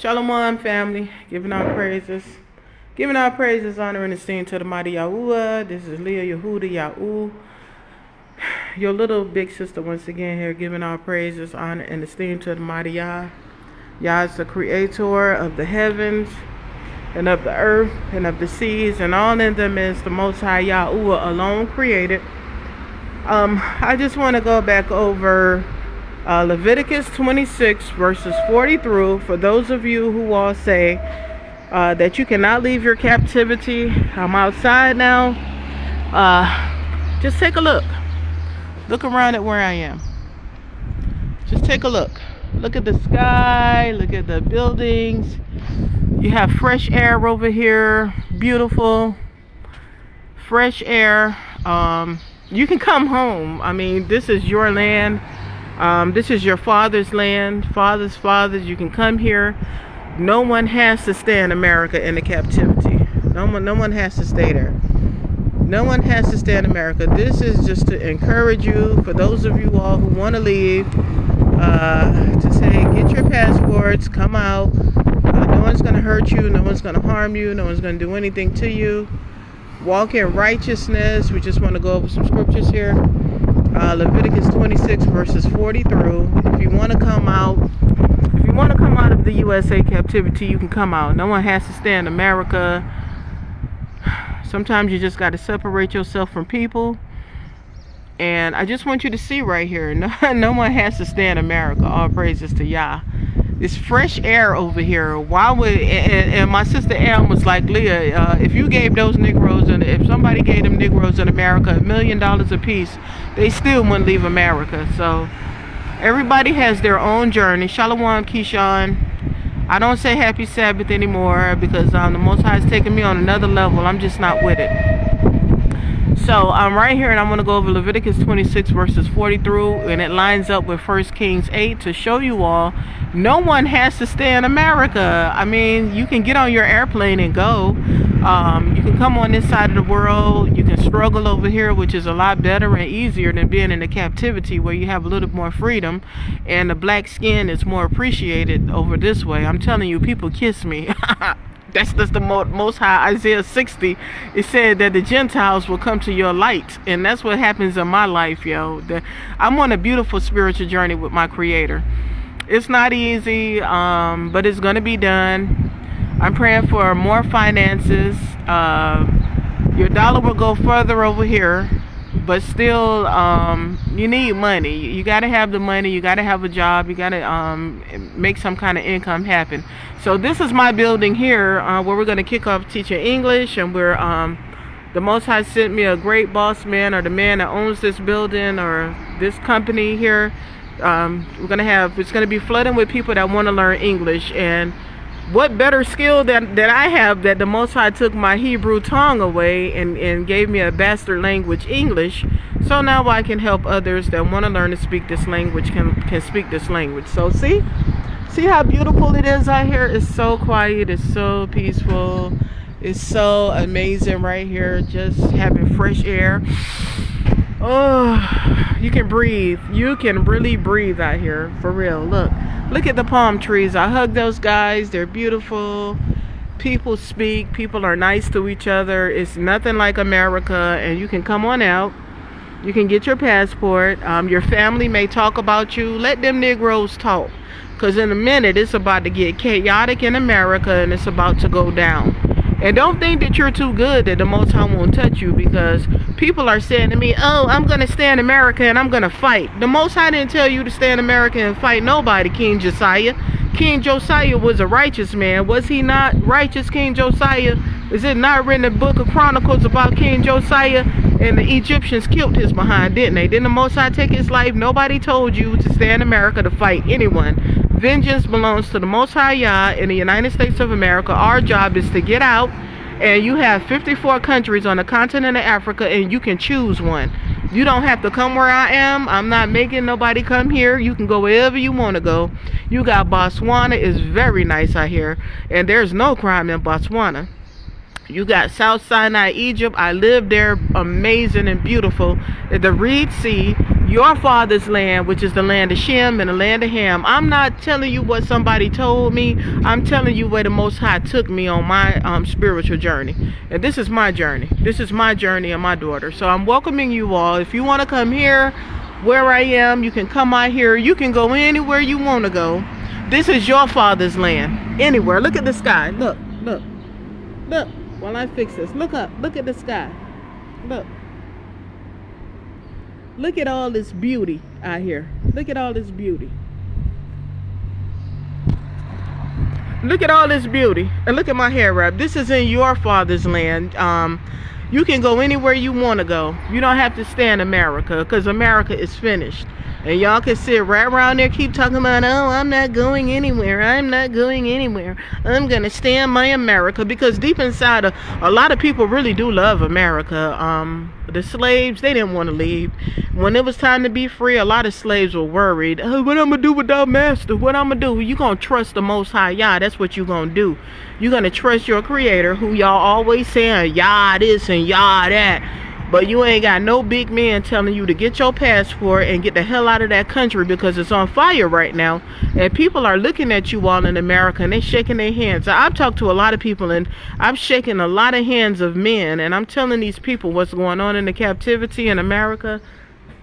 Shalom, family. Giving our praises. Giving our praises, honor, and esteem to the mighty Yahuwah. This is Leah Yehuda Yahu, your little big sister once again here, giving our praises, honor, and esteem to the mighty Yah. Yah is the creator of the heavens and of the earth and of the seas, and all in them is the Most High Yahuwah alone created. I just want to go back over Leviticus 26 verses 40 through, for those of you who all say that you cannot leave your captivity. I'm outside now. Just take a look. Look around at where I am. Just take a look. Look at the sky. Look at the buildings. You have fresh air over here. Beautiful. Fresh air. You can come home. I mean, this is your land. This is your father's land, father's fathers. You can come here. No one has to stay in America in the captivity. No one has to stay there. No one has to stay in America. This is just to encourage you, for those of you all who want to leave, to say, get your passports, come out. No one's going to hurt you. No one's going to harm you. No one's going to do anything to you. Walk in righteousness. We just want to go over some scriptures here. Leviticus 26 verses 40 through. If you want to come out, of the USA captivity, you can come out. No one has to stay in America. Sometimes you just got to separate yourself from people. And I just want you to see right here, no one has to stay in America. All praises to Yah. It's fresh air over here. Why would, and my sister Amos was like, Leah, if you gave those Negroes, and if somebody gave them Negroes in America $1 million a piece, they still wouldn't leave America. So everybody has their own journey. Shalom, Keyshawn. I don't say happy Sabbath anymore because the Most High is taking me on another level. I'm just not with it. So I'm right here, and I'm going to go over Leviticus 26 verses 40 through, and it lines up with 1 Kings 8 to show you all no one has to stay in America. I mean, you can get on your airplane and go. You can come on this side of the world. You can struggle over here, which is a lot better and easier than being in a captivity where you have a little more freedom, and the black skin is more appreciated over this way. I'm telling you, people kiss me. That's the Most High. Isaiah 60, it said that the Gentiles will come to your light. And that's what happens in my life, yo. I'm on a beautiful spiritual journey with my Creator. It's not easy, but it's going to be done. I'm praying for more finances. Your dollar will go further over here. But still, you need money. You got to have the money. You got to have a job. You got to make some kind of income happen. So this is my building here, where we're going to kick off teaching English. And we're the Most High sent me a great boss man, or the man that owns this building or this company here. We're going to have, it's going to be flooding with people that want to learn English. And what better skill that I have, that the Most High took my Hebrew tongue away and gave me a bastard language, English. So now I can help others that want to learn to speak this language can speak this language. So see how beautiful it is out here? It's so quiet. It's so peaceful. It's so amazing right here. Just having fresh air. Oh, you can breathe. You can really breathe out here, for real. Look at the palm trees. I hug those guys. They're beautiful. People speak. People are nice to each other. It's nothing like America. And you can come on out. You can get your passport. Your family may talk about you. Let them Negroes talk. Because in a minute, it's about to get chaotic in America, and it's about to go down. And don't think that you're too good that the Most High won't touch you, because people are saying to me, oh, I'm going to stay in America and I'm going to fight. The Most High didn't tell you to stay in America and fight nobody, King Josiah. King Josiah was a righteous man. Was he not righteous, King Josiah? Is it not written in the book of Chronicles about King Josiah? And the Egyptians killed his behind, didn't they? Didn't the Most High take his life? Nobody told you to stay in America to fight anyone. Vengeance belongs to the Most High Yah in the United States of America. Our job is to get out, and you have 54 countries on the continent of Africa, and you can choose one. You don't have to come where I am. I'm not making nobody come here. You can go wherever you want to go. You got Botswana. It's very nice out here, and there's no crime in Botswana. You got South Sinai, Egypt. I lived there. Amazing and beautiful. The Red Sea. your father's land, which is the land of Shem and the land of Ham. I'm not telling you what somebody told me. I'm telling you where the Most High took me on my spiritual journey. And this is my journey. This is my journey and my daughter. So I'm welcoming you all. If you want to come here where I am, you can come out here. You can go anywhere you want to go. This is your father's land. Anywhere. Look at the sky. Look, look, look. While I fix this, look up. Look at the sky. Look. Look at all this beauty out here. Look at all this beauty. Look at all this beauty. And look at my hair wrap. This is in your father's land. You can go anywhere you want to go. You don't have to stay in America, because America is finished. And y'all can sit right around there, keep talking about, oh, I'm not going anywhere. I'm not going anywhere. I'm going to stay in my America. Because deep inside, a lot of people really do love America. The slaves, they didn't want to leave. When it was time to be free, a lot of slaves were worried. Oh, what I'm going to do without master? What I'm going to do? You're going to trust the Most High Yah. That's what you're going to do. You're going to trust your Creator, who y'all always saying, Yah this and Yah that. But you ain't got no big man telling you to get your passport and get the hell out of that country, because it's on fire right now. And people are looking at you all in America and they shaking their hands. I've talked to a lot of people and I'm shaking a lot of hands of men. And I'm telling these people what's going on in the captivity in America.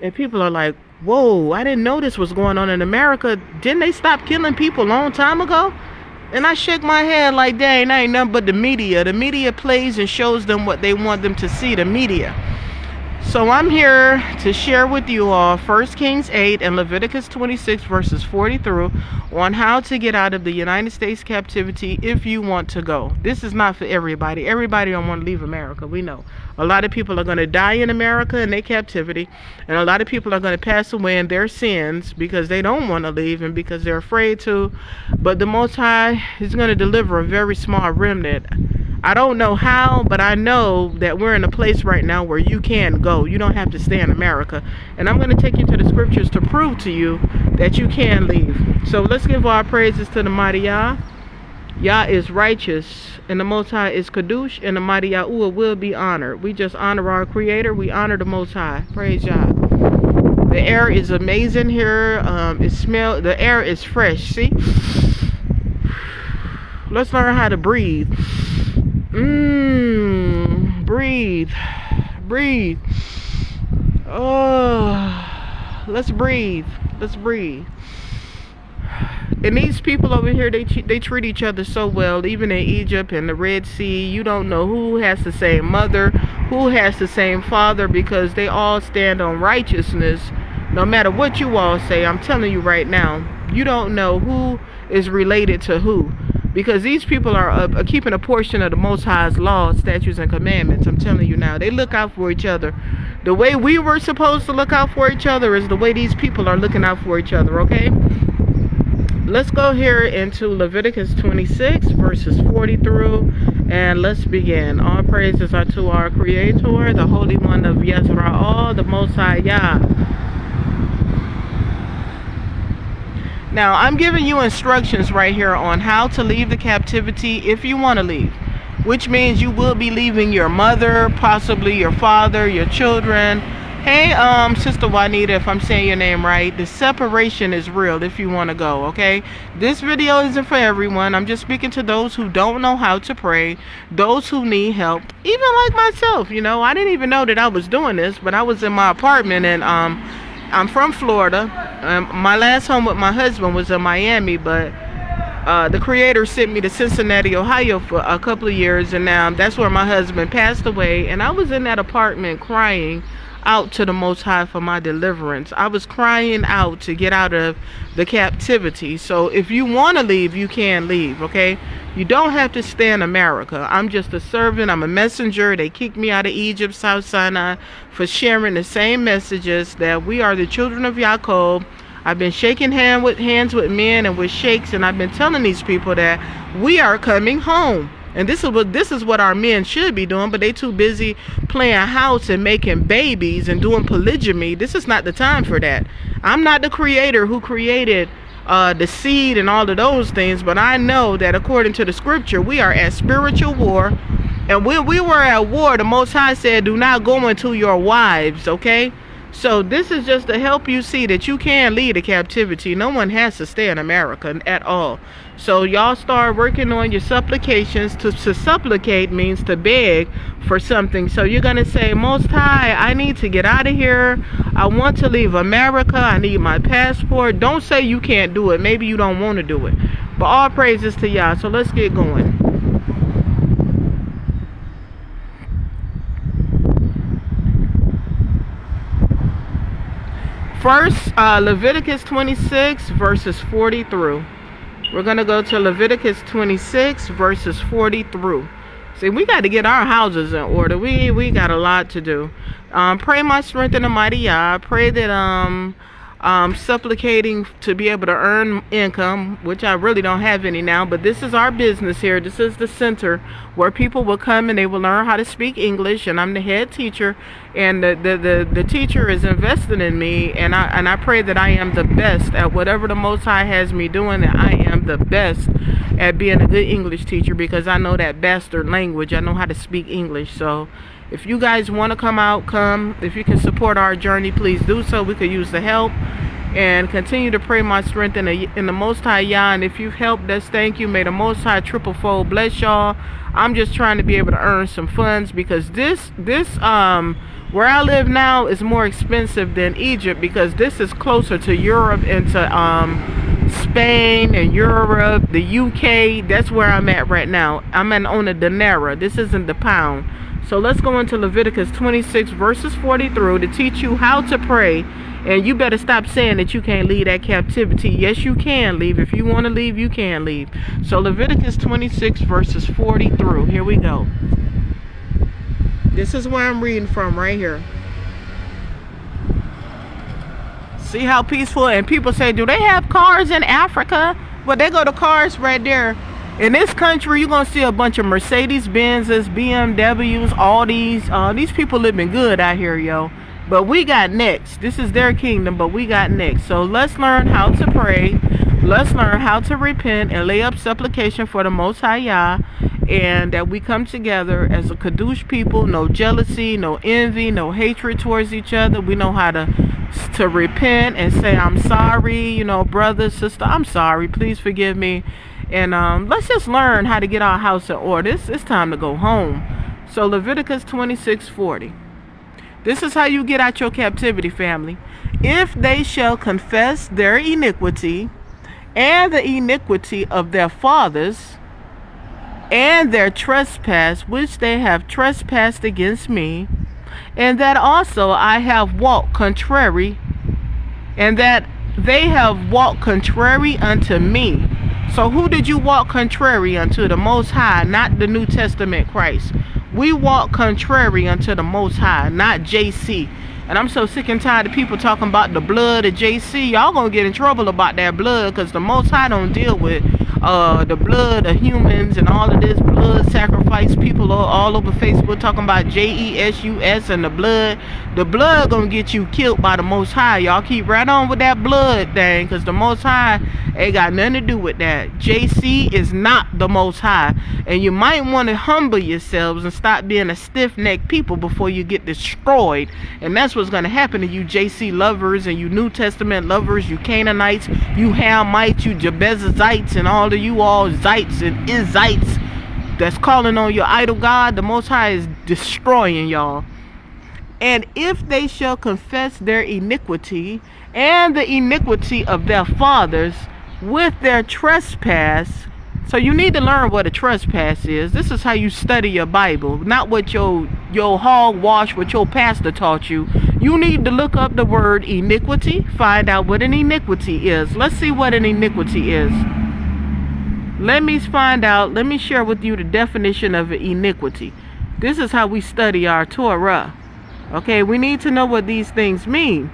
And people are like, whoa, I didn't know this was going on in America. Didn't they stop killing people a long time ago? And I shake my head like, dang, that ain't nothing but the media. The media plays and shows them what they want them to see, the media. So I'm here to share with you all 1 Kings 8 and Leviticus 26 verses 40 through on how to get out of the United States captivity if you want to go. This is not for everybody. Everybody don't want to leave America. We know. A lot of people are going to die in America in their captivity. And a lot of people are going to pass away in their sins because they don't want to leave and because they're afraid to. But the Most High is going to deliver a very small remnant. I don't know how, but I know that we're in a place right now where you can go. You don't have to stay in America. And I'm going to take you to the scriptures to prove to you that you can leave. So let's give our praises to the mighty Yah. Yah is righteous, and the Most High is Kadosh, and the mighty Yahuwah will be honored. We just honor our Creator. We honor the Most High. Praise Yah. The air is amazing here. The air is fresh. See? Let's learn how to breathe. Breathe. Breathe. Oh, let's breathe. Let's breathe. And these people over here, they treat each other so well. Even in Egypt and the Red Sea, you don't know who has the same mother, who has the same father, because they all stand on righteousness. No matter what you all say, I'm telling you right now, you don't know who is related to who. Because these people are keeping a portion of the Most High's laws, statutes, and commandments. I'm telling you now. They look out for each other. The way we were supposed to look out for each other is the way these people are looking out for each other, okay? Let's go here into Leviticus 26, verses 40 through, and let's begin. All praises are to our Creator, the Holy One of Yisrael, the Most High Yah. Now, I'm giving you instructions right here on how to leave the captivity if you want to leave. Which means you will be leaving your mother, possibly your father, your children. Hey, Sister Juanita, if I'm saying your name right, the separation is real if you want to go, okay? This video isn't for everyone. I'm just speaking to those who don't know how to pray, those who need help, even like myself, you know. I didn't even know that I was doing this, but I was in my apartment, and I'm from Florida. My last home with my husband was in Miami, but the Creator sent me to Cincinnati, Ohio for a couple of years, and now that's where my husband passed away. And I was in that apartment crying out to the Most High for my deliverance. I was crying out to get out of the captivity. So if you want to leave, you can leave, okay? You don't have to stay in America. I'm just a servant. I'm a messenger. They kicked me out of Egypt, South Sinai, for sharing the same messages that we are the children of Yaakov. I've been shaking hands with men and with sheikhs, and I've been telling these people that we are coming home. And this is what our men should be doing, but they too busy playing house and making babies and doing polygamy. This is not the time for that. I'm not the Creator who created the seed and all of those things, but I know that according to the scripture, we are at spiritual war. And when we were at war, the Most High said, do not go into your wives, okay? So this is just to help you see that you can lead a captivity. No one has to stay in America at all. So y'all start working on your supplications. To supplicate means to beg for something. So you're going to say, Most High, I need to get out of here. I want to leave America. I need my passport. Don't say you can't do it. Maybe you don't want to do it. But all praises to Yah. So let's get going. First, Leviticus 26 verses 40 through. We're going to go to Leviticus 26 verses 40 through. See, we got to get our houses in order. We got a lot to do. Pray my strength in the mighty Yah. Pray that supplicating to be able to earn income, which I really don't have any now, but this is our business here. This is the center where people will come and they will learn how to speak English, and I'm the head teacher, and the teacher is invested in me, and I pray that I am the best at whatever the Most High has me doing, that I am the best at being a good English teacher, because I know that bastard language. I know how to speak English. So if you guys want to come out, come. If you can support our journey, please do so. We could use the help. And continue to pray my strength in the Most High Yah. And if you've helped us, thank you. May the Most High triple fold bless y'all. I'm just trying to be able to earn some funds, because this where I live now is more expensive than Egypt, because this is closer to Europe and to Spain and Europe, the UK. That's where I'm at right now. I'm on the dinar. This isn't the pound. So let's go into Leviticus 26 verses 40 through to teach you how to pray. And you better stop saying that you can't leave that captivity. Yes, you can leave. If you want to leave, you can leave. So Leviticus 26 verses 40 through. Here we go. This is where I'm reading from right here. See how peaceful? And people say, do they have cars in Africa? Well, they go to cars right there. In this country, you're going to see a bunch of Mercedes-Benzes, BMWs, Audis. These people living good out here, yo. But we got next. This is their kingdom, but we got next. So let's learn how to pray. Let's learn how to repent and lay up supplication for the Most High Yah. And that we come together as a Kadosh people. No jealousy, no envy, no hatred towards each other. We know how to repent and say, I'm sorry. You know, brother, sister, I'm sorry. Please forgive me. And let's just learn how to get our house in order. It's time to go home. So Leviticus 26:40. This is how you get out your captivity, family. If they shall confess their iniquity and the iniquity of their fathers and their trespass which they have trespassed against me, and that also I have walked contrary, and that they have walked contrary unto me. So who did you walk contrary unto? The Most High, not the New Testament Christ. We walk contrary unto the Most High, not JC. And I'm so sick and tired of people talking about the blood of JC. Y'all gonna get in trouble about that blood, because the Most High don't deal with the blood of humans and all of this blood sacrifice. People all over Facebook talking about JESUS and the blood. The blood gonna get you killed by the Most High. Y'all keep right on with that blood thing, because the Most High ain't got nothing to do with that. JC is not the Most High. And you might want to humble yourselves and stop being a stiff-necked people before you get destroyed. And that's what's going to happen to you JC lovers and you New Testament lovers, you Canaanites, you Hamites, you Jebusites, and all of you all Zites and Izites that's calling on your idol God. The Most High is destroying y'all. And if they shall confess their iniquity and the iniquity of their fathers with their trespass. So you need to learn what a trespass is. This is how you study your Bible, not what your hogwash, what your pastor taught you. You need to look up the word iniquity, find out what an iniquity is. Let's see what an iniquity is. Let me find out. Let me share with you the definition of an iniquity. This is how we study our Torah. Okay, we need to know what these things mean.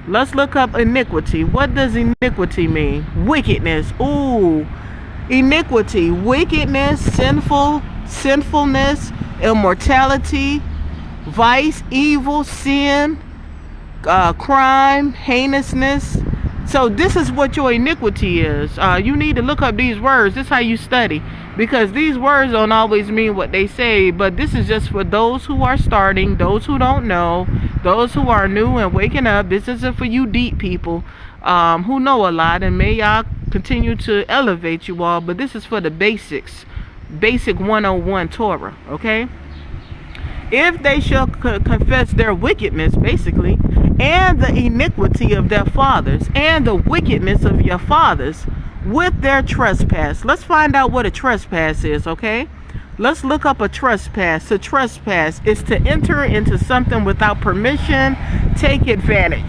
Let's look up iniquity. What does iniquity mean? Wickedness. Ooh. Iniquity, wickedness, sinfulness, immortality, vice, evil, sin, crime, heinousness. So this is what your iniquity is. You need to look up these words. This is how you study, because these words don't always mean what they say, but this is just for those who are starting, those who don't know. Those who are new and waking up, this isn't for you deep people who know a lot, and may y'all continue to elevate you all, but this is for the basics, basic 101 Torah, okay? If they shall confess their wickedness, basically, and the iniquity of their fathers, and the wickedness of your fathers, with their trespass. Let's find out what a trespass is, okay? Let's look up a trespass. A trespass is to enter into something without permission, take advantage.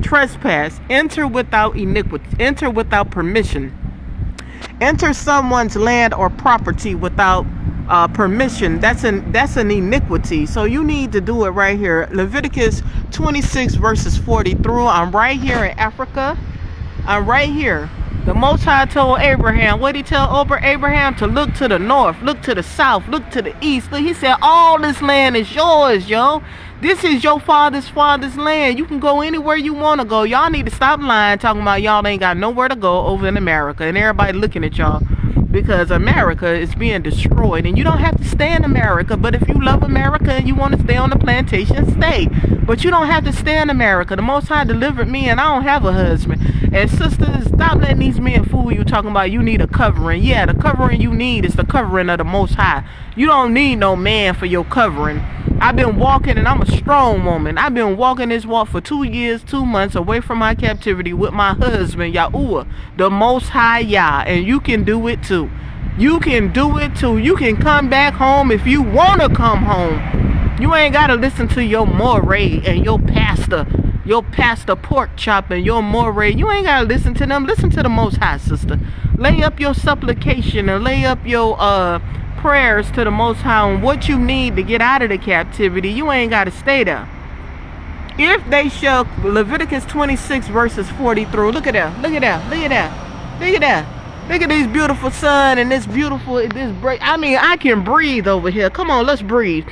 Trespass, enter without iniquity, enter without permission. Enter someone's land or property without permission. That's an iniquity. So you need to do it right here. Leviticus 26 verses 40 through. I'm right here in Africa. I'm right here. The Most High told Abraham, what did he tell Abraham? To look to the north, look to the south, look to the east. Look, he said, all this land is yours, yo. This is your father's land. You can go anywhere you want to go. Y'all need to stop lying, talking about y'all ain't got nowhere to go over in America. And everybody looking at y'all, because America is being destroyed. And you don't have to stay in America. But if you love America and you want to stay on the plantation, stay. But you don't have to stay in America. The Most High delivered me, and I don't have a husband. And sisters, stop letting these men fool you, talking about you need a covering. Yeah, the covering you need is the covering of the Most High. You don't need no man for your covering. I've been walking, and I'm a strong woman. I've been walking this walk for 2 years, 2 months away from my captivity with my husband, Yahuwah, the Most High Yah. And you can do it too. You can do it too. You can come back home if you want to come home. You ain't got to listen to your moray and your pastor pork chop and your moray. You ain't got to listen to them. Listen to the Most High, sister. Lay up your supplication and lay up your prayers to the Most High on what you need to get out of the captivity. You ain't got to stay there. If they shall, Leviticus 26 verses 40 through. Look at that. Look at that. Look at that. Look at that. Look at this beautiful sun and this beautiful, I mean, I can breathe over here. Come on, let's breathe.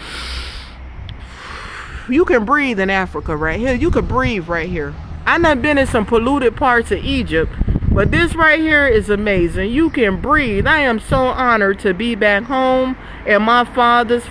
You can breathe in Africa right here. You can breathe right here. I done been in some polluted parts of Egypt, but this right here is amazing. You can breathe. I am so honored to be back home in my father's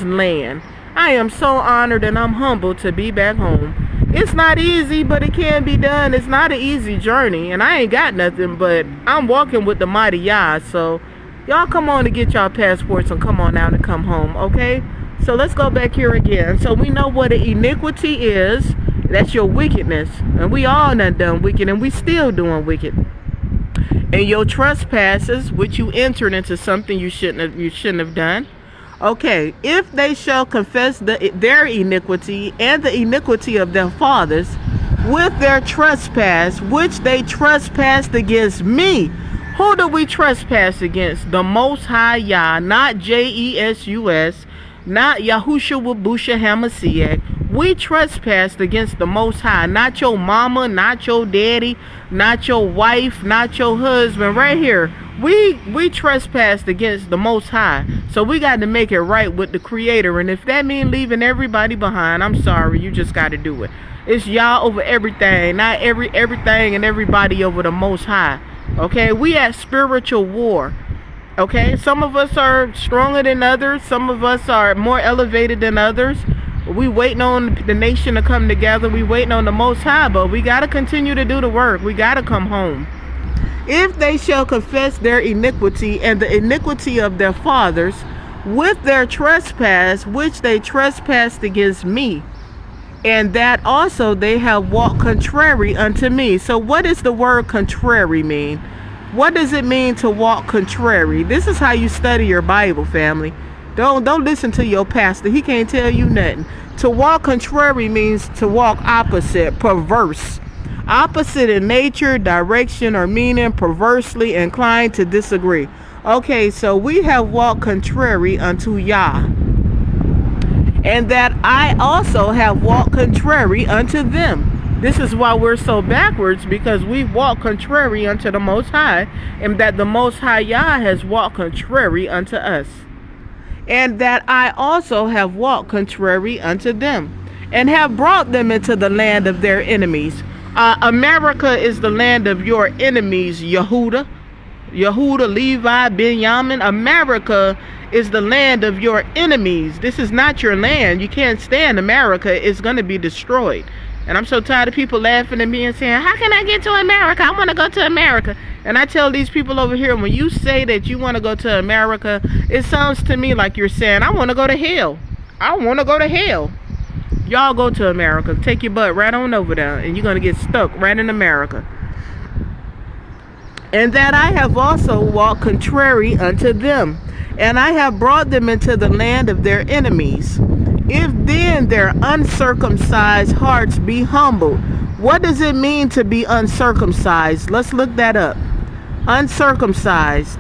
land. I am so honored and I'm humbled to be back home. It's not easy, but it can be done. It's not an easy journey, and I ain't got nothing, but I'm walking with the mighty Yah. So y'all come on to get y'all passports and come on out and come home, okay? So let's go back here again. So we know what an iniquity is. That's your wickedness. And we all done wicked, and we still doing wicked. And your trespasses, which you entered into something you shouldn't have done. Okay, if they shall confess their iniquity and the iniquity of their fathers with their trespass, which they trespassed against me. Who do we trespass against? The Most High Yah, not Jesus, not Yahushua Wabusha Hamashiach. We trespassed against the Most High, not your mama, not your daddy, not your wife, not your husband. Right here, we trespassed against the Most High. So we got to make it right with the Creator. And if that means leaving everybody behind, I'm sorry, you just got to do it. It's y'all over everything, not everything and everybody over the Most High. Okay, we at spiritual war. Okay, some of us are stronger than others. Some of us are more elevated than others. We waiting on the nation to come together. We waiting on the Most High, but we got to continue to do the work. We got to come home. If they shall confess their iniquity and the iniquity of their fathers with their trespass, which they trespassed against me, and that also they have walked contrary unto me. So what does the word contrary mean? What does it mean to walk contrary? This is how you study your Bible, family. Don't listen to your pastor. He can't tell you nothing. To walk contrary means to walk opposite, perverse. Opposite in nature, direction, or meaning, perversely inclined to disagree. Okay, so we have walked contrary unto Yah. And that I also have walked contrary unto them. This is why we're so backwards, because we walk contrary unto the Most High, and that the Most High Yah has walked contrary unto us. And that I also have walked contrary unto them, and have brought them into the land of their enemies. America is the land of your enemies, Yehuda. Yehuda, Levi, Benjamin. America is the land of your enemies. This is not your land. You can't stay in America. It's going to be destroyed. And I'm so tired of people laughing at me and saying, how can I get to America? I want to go to America. And I tell these people over here, when you say that you want to go to America, it sounds to me like you're saying, I want to go to hell. I want to go to hell. Y'all go to America. Take your butt right on over there, and you're going to get stuck right in America. And that I have also walked contrary unto them, and I have brought them into the land of their enemies. If then their uncircumcised hearts be humbled. What does it mean to be uncircumcised? Let's look that up. Uncircumcised.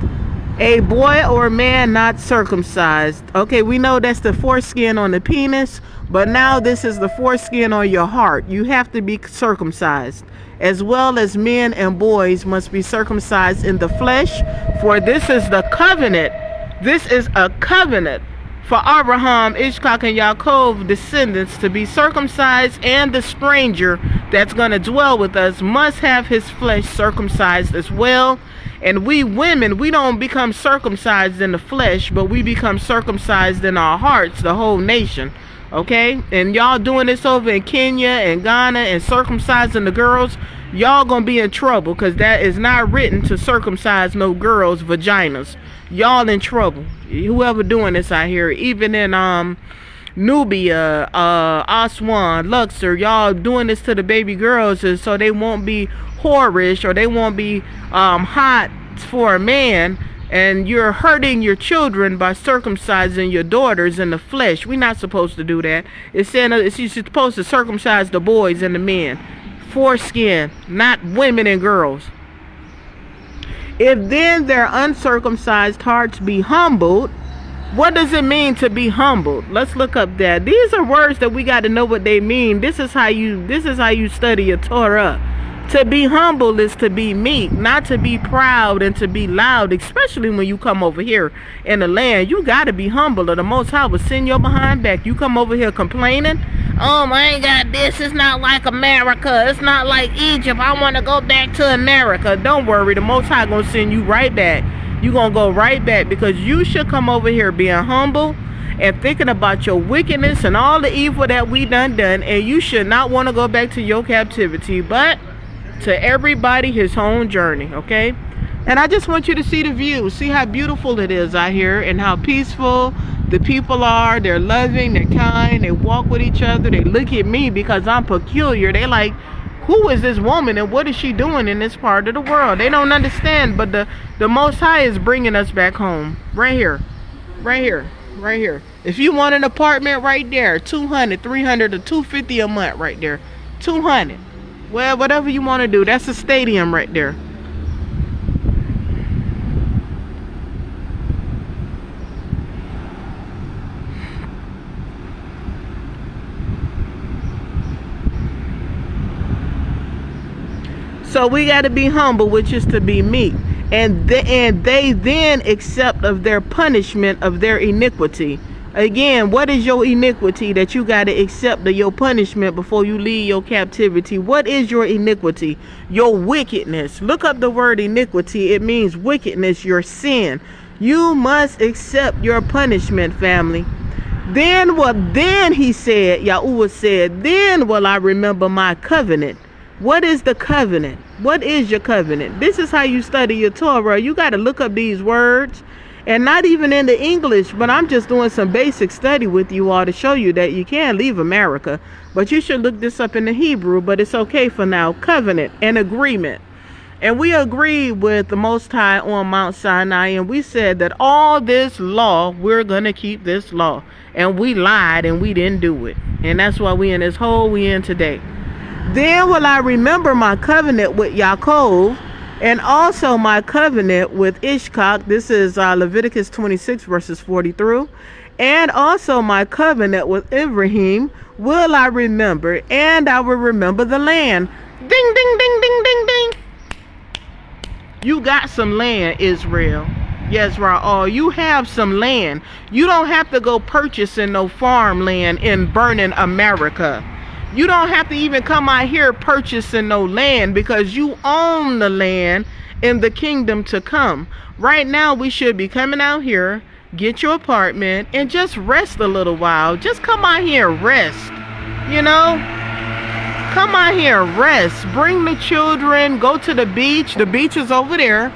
A boy or a man not circumcised. Okay, we know that's the foreskin on the penis, but now this is the foreskin on your heart. You have to be circumcised. As well as men and boys must be circumcised in the flesh, for this is the covenant. This is a covenant for Abraham, Ishak, and Yaakov descendants to be circumcised, and the stranger that's going to dwell with us must have his flesh circumcised as well. And we women, we don't become circumcised in the flesh, but we become circumcised in our hearts, the whole nation. Okay? And y'all doing this over in Kenya and Ghana and circumcising the girls, y'all gonna be in trouble, because that is not written to circumcise no girls' vaginas. Y'all in trouble. Whoever doing this out here, even in Nubia, Aswan, Luxor, y'all doing this to the baby girls is so they won't be whorish, or they won't be hot for a man. And you're hurting your children by circumcising your daughters in the flesh. We're not supposed to do that. It's saying you're supposed to circumcise the boys and the men. Foreskin, not women and girls. If then their uncircumcised hearts be humbled. What does it mean to be humbled? Let's look up that. These are words that we got to know what they mean. This is how you study your Torah. To be humble is to be meek, not to be proud and to be loud, especially when you come over here in the land. You got to be humble, or the Most High will send your behind back. You come over here complaining, I ain't got this, it's not like America, it's not like Egypt, I want to go back to America. Don't worry, the Most High gonna send you right back. You gonna go right back, because you should come over here being humble and thinking about your wickedness and all the evil that we done, and you should not want to go back to your captivity. But to everybody his own journey, okay? And I just want you to see the view. See how beautiful it is out here, and how peaceful the people are. They're loving, they're kind, they walk with each other. They look at me because I'm peculiar. They like, who is this woman and what is she doing in this part of the world? They don't understand, but the Most High is bringing us back home. Right here, right here, right here. If you want an apartment right there, 200, 300, or 250 a month right there. 200. Well, whatever you want to do. That's a stadium right there. So we got to be humble, which is to be meek. And they then accept of their punishment of their iniquity. Again, what is your iniquity that you got to accept of your punishment before you leave your captivity? What is your iniquity? Your wickedness. Look up the word iniquity. It means wickedness, your sin. You must accept your punishment, family. Then he said, Yahuwah said, then will I remember my covenant. What is the covenant? What is your covenant? This is how you study your Torah. You got to look up these words. And not even in the English, but I'm just doing some basic study with you all to show you that you can leave America. But you should look this up in the Hebrew, but it's okay for now. Covenant and agreement. And we agreed with the Most High on Mount Sinai, and we said that all this law, we're going to keep this law. And we lied and we didn't do it. And that's why we in this hole we in today. Then will I remember my covenant with Yaakov, and also my covenant with Ishak. This is Leviticus 26 verses 40 through. And also my covenant with Ibrahim will I remember, and I will remember the land. Ding, ding, ding, ding, ding, ding. You got some land, Israel. Yes, Ra'al, you have some land. You don't have to go purchasing no farmland in burning America. You don't have to even come out here purchasing no land, because you own the land in the kingdom to come. Right now, we should be coming out here, get your apartment, and just rest a little while. Just come out here and rest, you know? Come out here and rest. Bring the children, go to the beach. The beach is over there.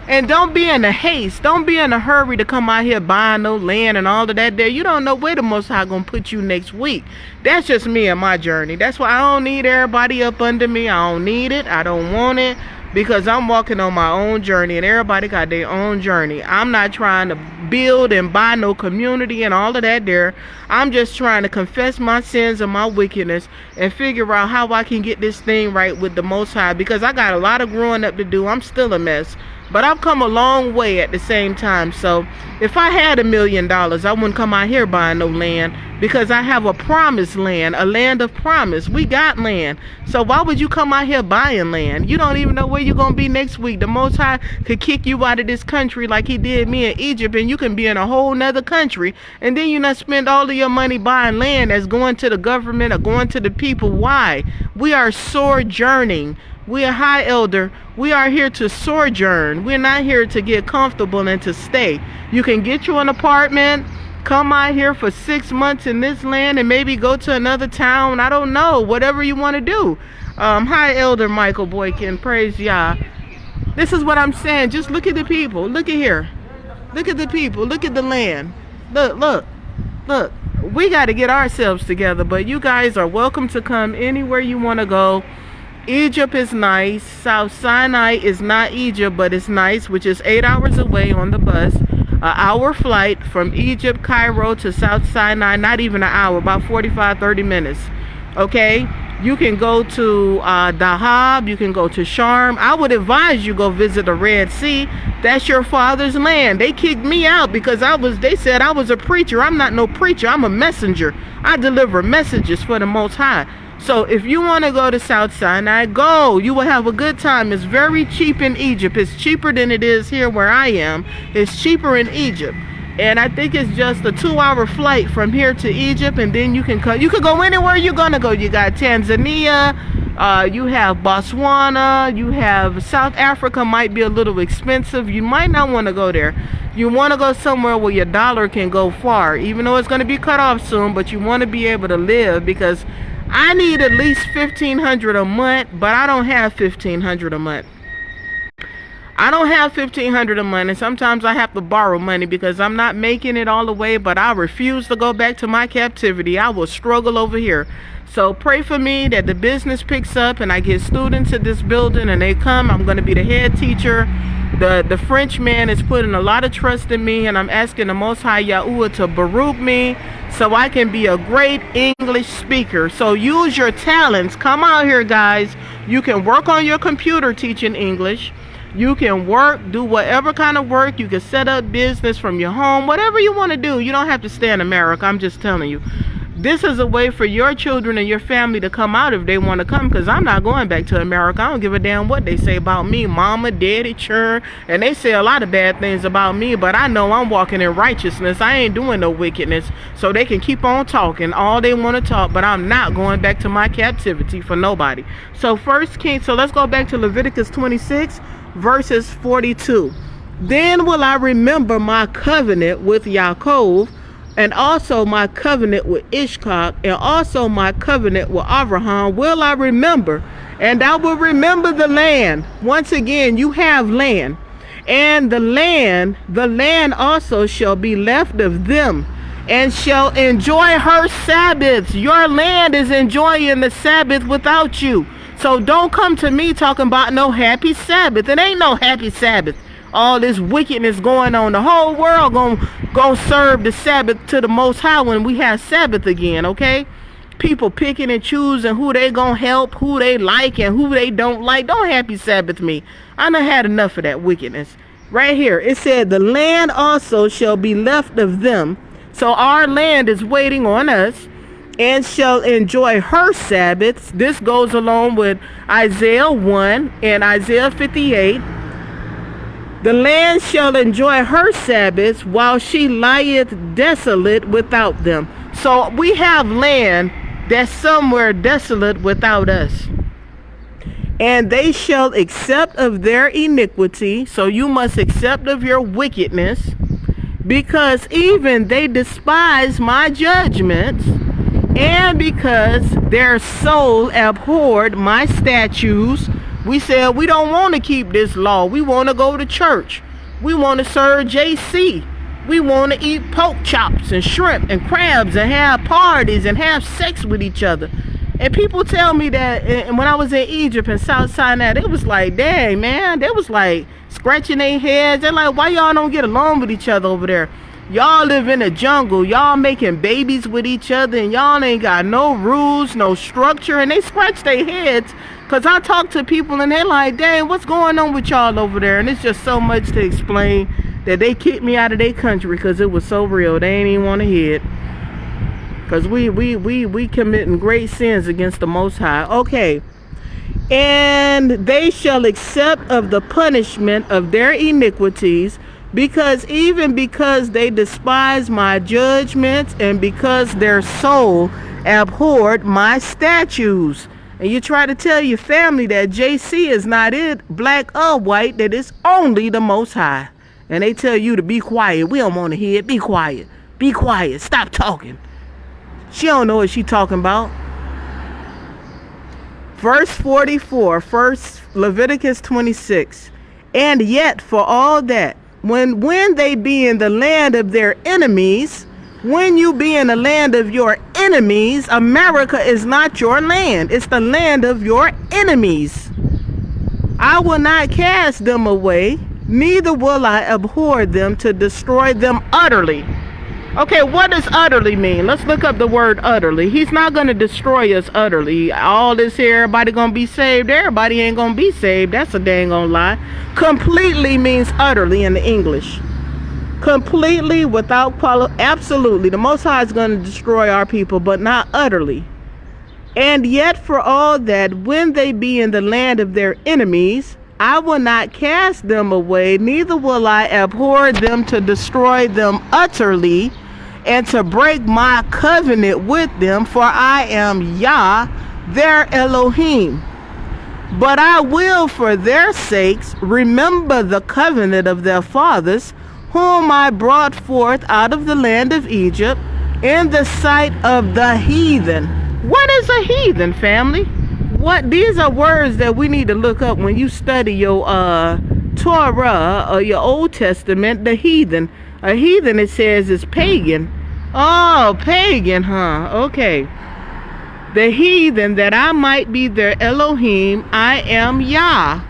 And don't be in a haste. Don't be in a hurry to come out here buying no land and all of that there. You don't know where the Most High gonna put you next week. That's just me and my journey. That's why I don't need everybody up under me. I don't need it. I don't want it. Because I'm walking on my own journey, and everybody got their own journey. I'm not trying to build and buy no community and all of that there. I'm just trying to confess my sins and my wickedness and figure out how I can get this thing right with the Most High, because I got a lot of growing up to do. I'm still a mess, but I've come a long way at the same time. So if I had $1 million, I wouldn't come out here buying no land, because I have a promised land, a land of promise. We got land. So why would you come out here buying land? You don't even know where you're going to be next week. The Most High could kick you out of this country like he did me in Egypt, and you can be in a whole nother country, and then you not spend all of your money buying land that's going to the government or going to the people. Why? We are sojourning. We are high elder. We are here to sojourn. We're not here to get comfortable and to stay. You can get you an apartment, come out here for 6 months in this land, and maybe go to another town. I don't know. Whatever you want to do. High elder Michael Boykin, praise Yah. This is what I'm saying. Just look at the people. Look at here. Look at the people. Look at the land. Look, look, look. We got to get ourselves together, but you guys are welcome to come anywhere you want to go. Egypt is nice. South Sinai is not Egypt, but it's nice, which is 8 hours away on the bus. An hour flight from Egypt, Cairo to South Sinai. Not even an hour, about 45-30 minutes. Okay, you can go to Dahab, you can go to Sharm. I would advise you go visit the Red Sea. That's your father's land. They kicked me out because they said I was a preacher. I'm not no preacher. I'm a messenger. I deliver messages for the Most High. So if you want to go to South Sinai, go. You will have a good time. It's very cheap in Egypt. It's cheaper than it is here where I am. It's cheaper in Egypt. And I think it's just a 2-hour flight from here to Egypt, and then you can come. You can go anywhere you're gonna go. You got Tanzania, you have Botswana, you have South Africa. Might be a little expensive. You might not want to go there. You want to go somewhere where your dollar can go far, even though it's going to be cut off soon. But you want to be able to live, because I need at least $1,500 a month, but I don't have $1,500 a month. I don't have $1,500 a month, and sometimes I have to borrow money because I'm not making it all the way, but I refuse to go back to my captivity. I will struggle over here. So pray for me that the business picks up and I get students at this building and they come. I'm going to be the head teacher. The French man is putting a lot of trust in me, and I'm asking the Most High Yahuwah to Baruch me so I can be a great English speaker. So use your talents. Come out here, guys. You can work on your computer teaching English. You can work, do whatever kind of work. You can set up business from your home, whatever you want to do. You don't have to stay in America. I'm just telling you. This is a way for your children and your family to come out if they want to come, because I'm not going back to America. I don't give a damn what they say about me. Mama, daddy, churn. And they say a lot of bad things about me, but I know I'm walking in righteousness. I ain't doing no wickedness. So they can keep on talking all they want to talk, but I'm not going back to my captivity for nobody. So so let's go back to Leviticus 26, verses 42. Then will I remember my covenant with Yaakov, and also my covenant with Ishkak, and also my covenant with Abraham will I remember, and I will remember the land. Once again, you have land, and the land also shall be left of them, and shall enjoy her Sabbaths. Your land is enjoying the Sabbath without you. So don't come to me talking about no happy Sabbath. It ain't no happy Sabbath. All this wickedness going on. The whole world gonna serve the Sabbath to the Most High when we have Sabbath again, okay? People picking and choosing who they gonna help, who they like, and who they don't like. Don't happy Sabbath me. I done had enough of that wickedness. Right here, it said, the land also shall be left of them. So our land is waiting on us, and shall enjoy her Sabbaths. This goes along with Isaiah 1 and Isaiah 58. The land shall enjoy her Sabbaths while she lieth desolate without them. So we have land that's somewhere desolate without us. And they shall accept of their iniquity. So you must accept of your wickedness, because even they despise my judgments, and because their soul abhorred my statutes. We said we don't want to keep this law. We want to go to church. We want to serve JC. We want to eat pork chops and shrimp and crabs and have parties and have sex with each other. And people tell me that when I was in Egypt and South Sinai, it was like, dang, man, they was like scratching their heads. They're like, why y'all don't get along with each other over there? Y'all live in a jungle. Y'all making babies with each other, and y'all ain't got no rules, no structure. And they scratch their heads, because I talk to people and they're like, dang, what's going on with y'all over there? And it's just so much to explain that they kicked me out of their country because it was so real. They ain't even want to hear it. Because we committing great sins against the Most High. Okay. And they shall accept of the punishment of their iniquities, because they despise my judgments, and because their soul abhorred my statutes. And you try to tell your family that JC is not it, black or white, that it's only the Most High. And they tell you to be quiet. We don't want to hear it. Be quiet. Be quiet. Stop talking. She don't know what she talking about. Verse 44, first Leviticus 26. And yet for all that, when they be in the land of their enemies, when you be in the land of your enemies, America is not your land. It's the land of your enemies. I will not cast them away, neither will I abhor them to destroy them utterly. Okay, what does utterly mean? Let's look up the word utterly. He's not going to destroy us utterly. All this here, everybody going to be saved. Everybody ain't going to be saved. That's a dang on lie. Completely means utterly in the English. Completely, without absolutely. The Most High is going to destroy our people, but not utterly. And yet for all that, when they be in the land of their enemies, I will not cast them away, neither will I abhor them to destroy them utterly, and to break my covenant with them, for I am Yah, their Elohim. But I will for their sakes remember the covenant of their fathers, whom I brought forth out of the land of Egypt, in the sight of the heathen. What is a heathen, family? These are words that we need to look up when you study your Torah or your Old Testament. The heathen. A heathen, it says, is pagan. Oh, pagan, huh? Okay. The heathen, that I might be their Elohim, I am Yah.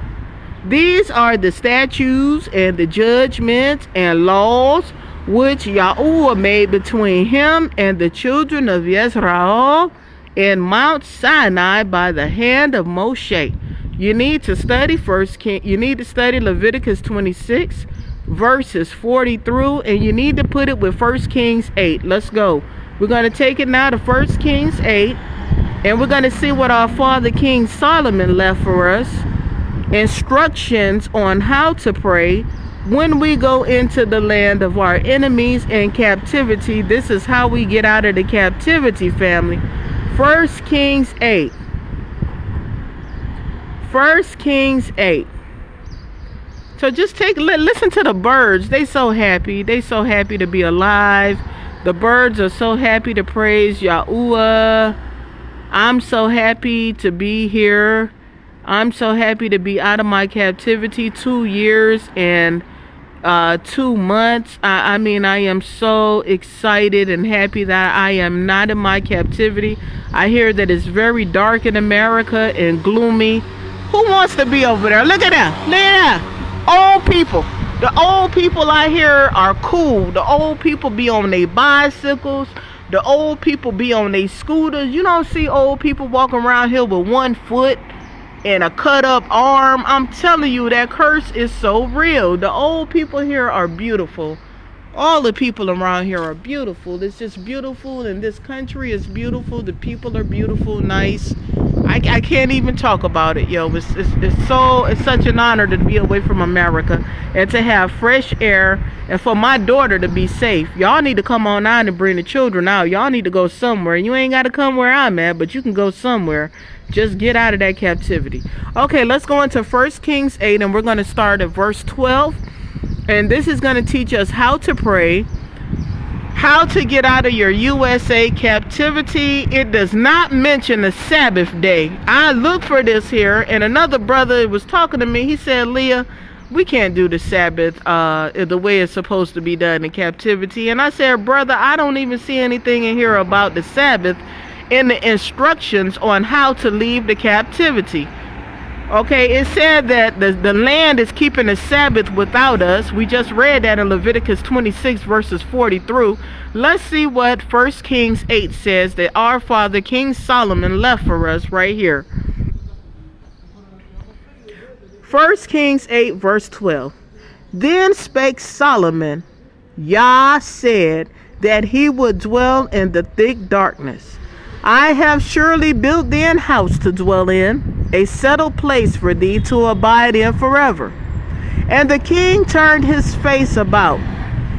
These are the statutes and the judgments and laws which Yahuwah made between him and the children of Israel in Mount Sinai by the hand of Moshe. You need to study Leviticus 26 verses 40 through, and you need to put it with 1 Kings 8. Let's go. We're going to take it now to 1 Kings 8, and we're going to see what our father King Solomon left for us. Instructions on how to pray when we go into the land of our enemies in captivity. This is how we get out of the captivity, family. 1 Kings 8. 1 Kings 8. So just listen to the birds. They so happy. They so happy to be alive. The birds are so happy to praise Yahuwah. I'm so happy to be here. I'm so happy to be out of my captivity. 2 years and 2 months. I mean, I am so excited and happy that I am not in my captivity. I hear that it's very dark in America and gloomy. Who wants to be over there? Look at that. Look at that. Old people. The old people I hear are cool. The old people be on their bicycles. The old people be on their scooters. You don't see old people walking around here with 1 foot and a cut up arm. I'm telling you, that curse is so real. The old people here are beautiful. All the people around here are beautiful. It's just beautiful, and this country is beautiful. The people are beautiful, nice. I can't even talk about it, yo. It's such an honor to be away from America and to have fresh air, and for my daughter to be safe. Y'all need to come on out and bring the children out. Y'all need to go somewhere. You ain't got to come where I'm at, but you can go somewhere. Just get out of that captivity. Okay, let's go into 1 Kings 8, and we're going to start at verse 12. And this is going to teach us how to pray, how to get out of your USA captivity. It does not mention the Sabbath day. I looked for this here, and another brother was talking to me. He said, Leah, we can't do the Sabbath the way it's supposed to be done in captivity. And I said, brother, I don't even see anything in here about the Sabbath in the instructions on how to leave the captivity. Okay, it said that the land is keeping the Sabbath without us. We just read that in Leviticus 26 verses 40 through. Let's see what 1 Kings 8 says that our father King Solomon left for us right here. 1 Kings 8 verse 12. Then spake Solomon, Yah said that he would dwell in the thick darkness. I have surely built thee an house to dwell in, a settled place for thee to abide in forever. And the king turned his face about,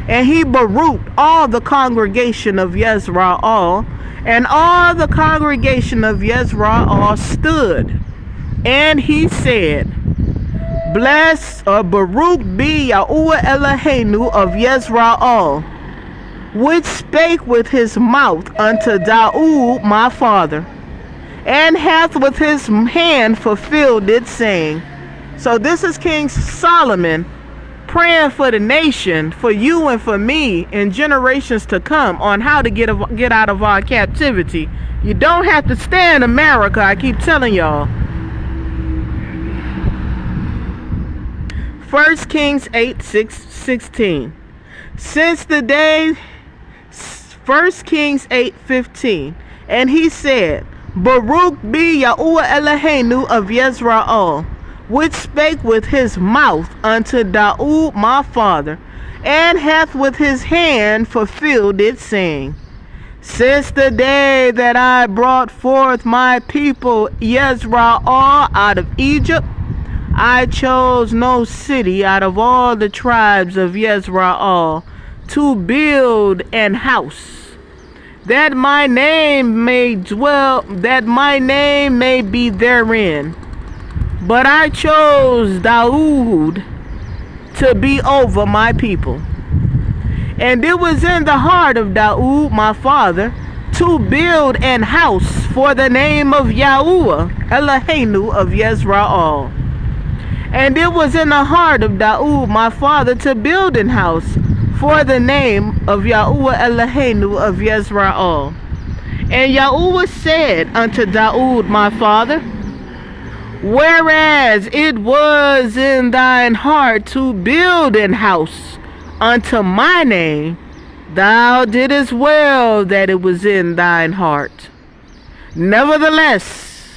and he baruched all the congregation of Yezra'el, and all the congregation of Yezra'el stood. And he said, Blessed or Baruch be Yahuwah Eloheinu of Yezra'el, which spake with his mouth unto Daud my father, and hath with his hand fulfilled it, saying. So this is King Solomon praying for the nation, for you and for me in generations to come, on how to get out of our captivity. You don't have to stay in America, I keep telling y'all. 1 Kings 8:16. Since the day 1 Kings 8:15. And he said, Baruch be Yahuwah Eloheinu of Yezra'el, which spake with his mouth unto Daud my father, and hath with his hand fulfilled it, saying, Since the day that I brought forth my people Yezra'el out of Egypt, I chose no city out of all the tribes of Yezra'el to build an house, that my name may dwell, that my name may be therein. But I chose Daud to be over my people. And it was in the heart of Daud my father to build an house for the name of Yahuwah Eloheinu of Yezra'el. And it was in the heart of Daud my father to build an house for the name of Yahuwah Eloheinu of Yezra'el. And Yahuwah said unto Daud my father, Whereas it was in thine heart to build an house unto my name, thou didst well that it was in thine heart. Nevertheless,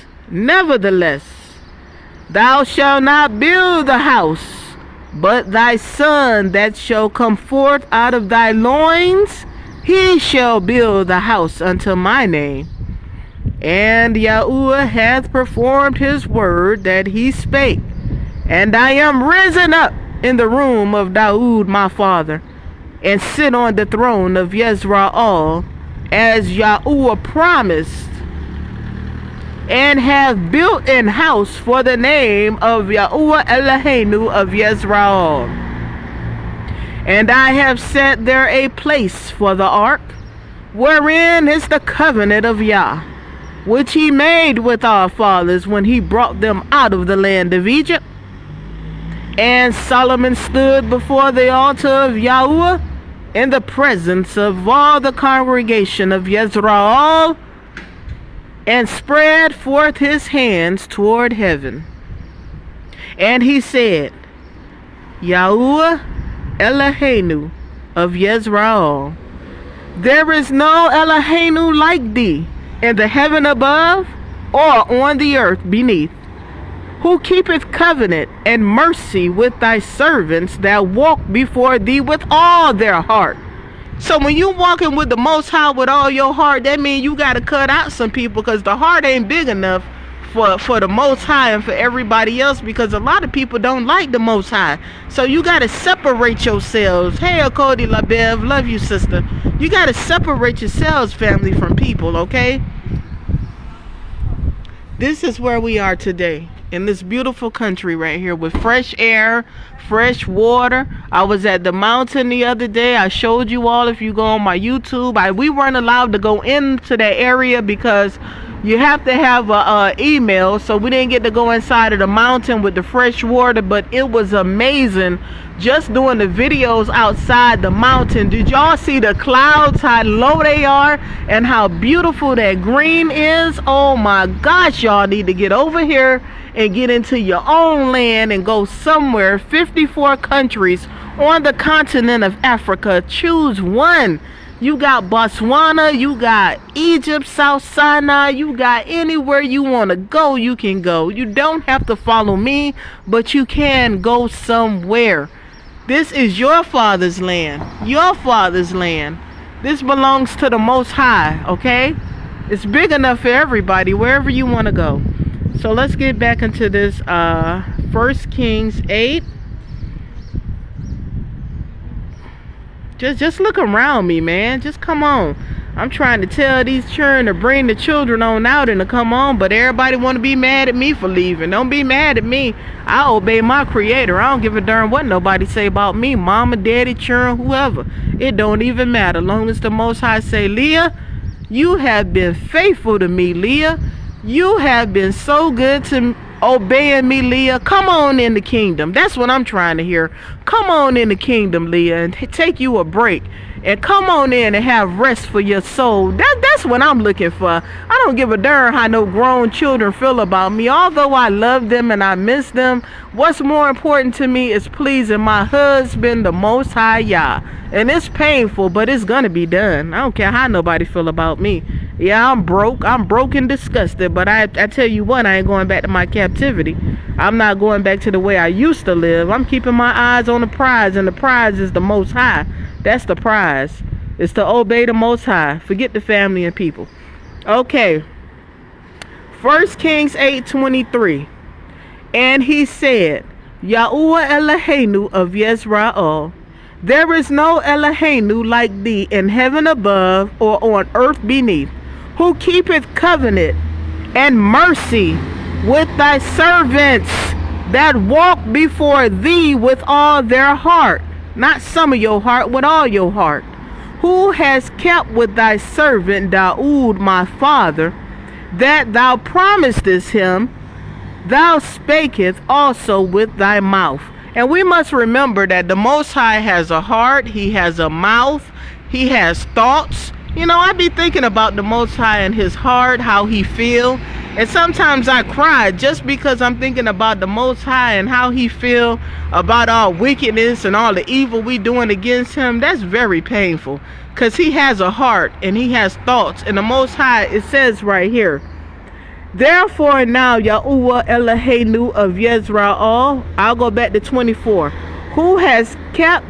thou shalt not build the house, but thy son that shall come forth out of thy loins, he shall build the house unto my name. And Yahuwah hath performed his word that he spake, and I am risen up in the room of Daud my father, and sit on the throne of Yezra'el, as Yahuwah promised, and have built an house for the name of Yahuwah Eloheinu of Yezra'el. And I have set there a place for the ark, wherein is the covenant of Yah, which he made with our fathers when he brought them out of the land of Egypt. And Solomon stood before the altar of Yahuwah in the presence of all the congregation of Yezra'el, and spread forth his hands toward heaven. And he said, Yahuwah Eloheinu of Yezra'el, there is no Eloheinu like thee in the heaven above or on the earth beneath, who keepeth covenant and mercy with thy servants that walk before thee with all their heart. So when you walking with the Most High with all your heart, that means you got to cut out some people, because the heart ain't big enough for the Most High and for everybody else, because a lot of people don't like the Most High. So you got to separate yourselves. Hey, Cody LaBev, love you, sister. You got to separate yourselves, family, from people, okay? This is where we are today, in this beautiful country right here, with fresh air, fresh water. I was at the mountain the other day. I showed you all, if you go on my YouTube. We weren't allowed to go into that area because you have to have a email, so we didn't get to go inside of the mountain with the fresh water. But it was amazing just doing the videos outside the mountain. Did y'all see the clouds, how low they are, and how beautiful that green is? Oh my gosh, y'all need to get over here and get into your own land and go somewhere. 54 countries on the continent of Africa. Choose one. You got Botswana, you got Egypt, South Sinai, you got anywhere you want to go, you can go. You don't have to follow me, but you can go somewhere. This is your father's land. Your father's land. This belongs to the Most High, okay? It's big enough for everybody, wherever you want to go. So let's get back into this 1 Kings 8. Just look around me, man. Just come on. I'm trying to tell these children to bring the children on out and to come on, but everybody want to be mad at me for leaving. Don't be mad at me. I obey my creator. I don't give a darn what nobody say about me. Mama, daddy, children, whoever. It don't even matter. Long as the Most High say, Leah, you have been faithful to me, Leah. You have been so good to obeying me, Leah. Come on in the kingdom. That's what I'm trying to hear. Come on in the kingdom, Leah, and take you a break. And come on in and have rest for your soul. That's what I'm looking for. I don't give a darn how no grown children feel about me. Although I love them and I miss them, what's more important to me is pleasing my husband, the Most High Yah. And it's painful, but it's gonna be done. I don't care how nobody feel about me. Yeah, I'm broke and disgusted, but I tell you what, I ain't going back to my captivity. I'm not going back to the way I used to live. I'm keeping my eyes on the prize, and the prize is the Most High. That's the prize. It's to obey the Most High. Forget the family and people. Okay. 1 Kings 8:23. And he said, Yahuwah Eloheinu of Yisrael, there is no Eloheinu like thee in heaven above or on earth beneath, who keepeth covenant and mercy with thy servants that walk before thee with all their heart. Not some of your heart, with all your heart. Who has kept with thy servant Daoud my father, that thou promisedst him, thou spakest also with thy mouth. And we must remember that the Most High has a heart, he has a mouth, he has thoughts. You know, I be thinking about the Most High and his heart, how he feel. And sometimes I cry just because I'm thinking about the Most High and how he feel about our wickedness and all the evil we doing against him. That's very painful, because he has a heart and he has thoughts. And the Most High, it says right here, therefore now Yahuwah Eloheinu of Yisrael, I'll go back to 24, who has kept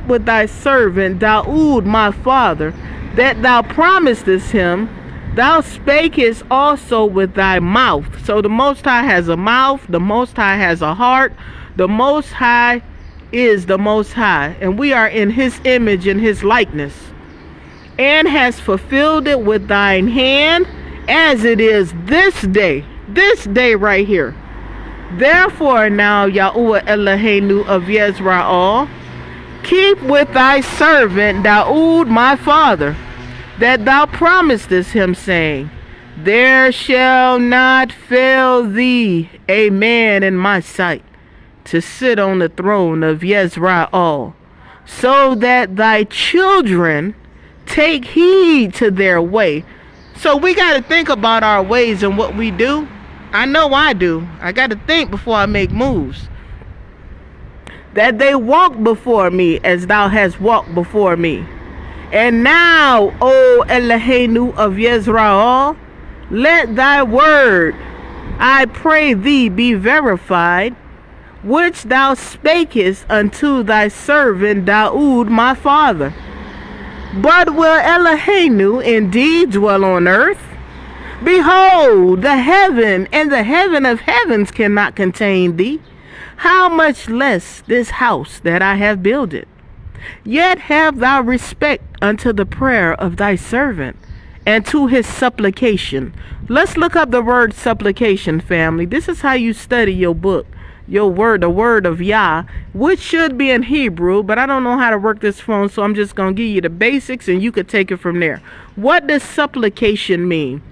with thy servant Daoud my father, that thou promisedst him, thou spakest also with thy mouth. So the Most High has a mouth, the Most High has a heart, the Most High is the Most High, and we are in his image and his likeness, and has fulfilled it with thine hand, as it is this day right here. Therefore now Yahuwah Eloheinu of Yisrael, keep with thy servant Daoud my father, that thou promisedst him, saying, there shall not fail thee a man in my sight to sit on the throne of Yisrael, so that thy children take heed to their way. So we got to think about our ways and what we do. I know I do. I got to think before I make moves. That they walk before me as thou hast walked before me. And now, O Eloheinu of Yisrael, let thy word, I pray thee, be verified, which thou spakest unto thy servant Daoud my father. But will Eloheinu indeed dwell on earth? Behold, the heaven and the heaven of heavens cannot contain thee. How much less this house that I have builded? Yet have thou respect unto the prayer of thy servant, and to his supplication. Let's look up the word supplication, family. This is how you study your book, your word, the word of Yah, which should be in Hebrew, but I don't know how to work this phone, so I'm just going to give you the basics and you could take it from there. What does supplication mean?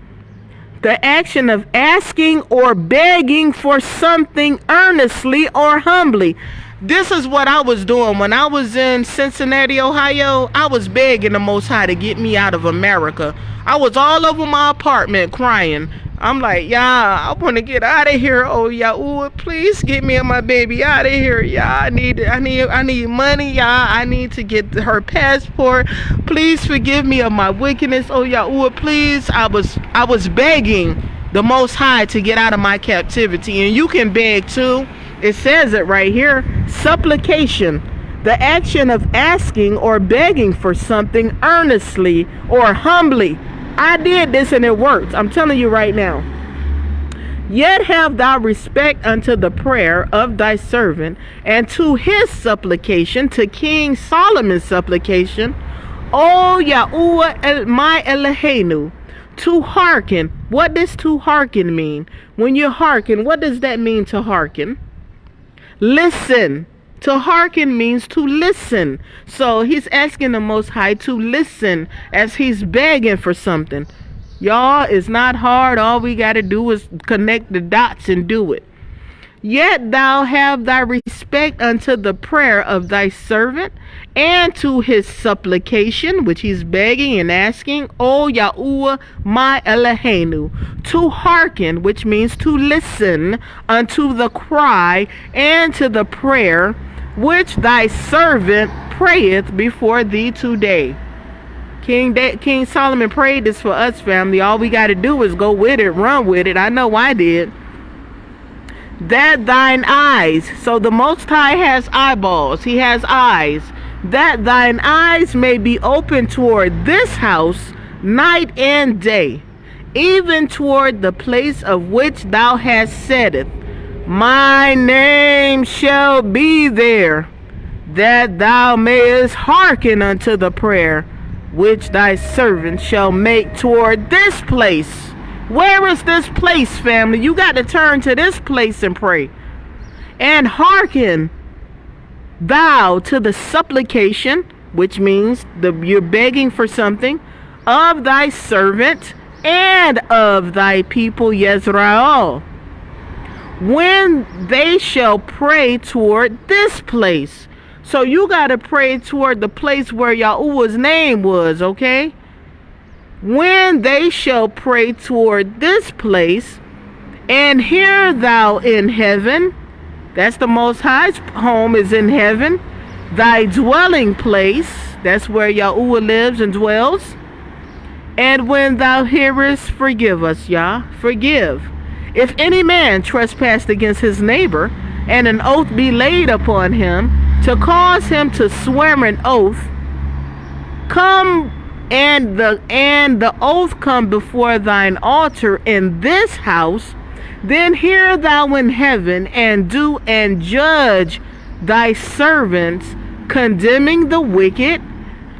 The action of asking or begging for something earnestly or humbly. This is what I was doing when I was in Cincinnati, Ohio. I was begging the Most High to get me out of America. I was all over my apartment crying. I'm like, Yah, I want to get out of here. Oh, Yah, please get me and my baby out of here. Yah, I need money. Yah, I need to get her passport. Please forgive me of my wickedness. Oh, Yah, please. I was begging the Most High to get out of my captivity, and you can beg too. It says it right here. Supplication, the action of asking or begging for something earnestly or humbly. I did this and it worked. I'm telling you right now. Yet have thou respect unto the prayer of thy servant, and to his supplication, to King Solomon's supplication, O Yahuwah my Eloheinu, to hearken. What does to hearken mean? When you hearken, what does that mean, to hearken? Listen. To hearken means to listen. So he's asking the Most High to listen as he's begging for something. Y'all, it's not hard. All we got to do is connect the dots and do it. Yet thou have thy respect unto the prayer of thy servant, and to his supplication, which he's begging and asking, O Yahuwah my Eloheinu, to hearken, which means to listen unto the cry and to the prayer which thy servant prayeth before thee today. King Solomon prayed this for us, family. All we got to do is go with it, run with it. I know I did. That thine eyes, so the Most High has eyeballs, he has eyes, that thine eyes may be open toward this house night and day, even toward the place of which thou hast saideth, my name shall be there, that thou mayest hearken unto the prayer which thy servant shall make toward this place. Where is this place, family? You got to turn to this place and pray. And hearken thou to the supplication, which means you're begging for something, of thy servant and of thy people Yisrael, when they shall pray toward this place. So you got to pray toward the place where Yahuwah's name was, okay? When they shall pray toward this place, and hear thou in heaven, that's the Most High's home, is in heaven, thy dwelling place, that's where Yahuwah lives and dwells. And when thou hearest, forgive us, Yah, forgive. If any man trespass against his neighbor, and an oath be laid upon him, to cause him to swear an oath, come and the oath come before thine altar in this house, then hear thou in heaven, and do and judge thy servants, condemning the wicked,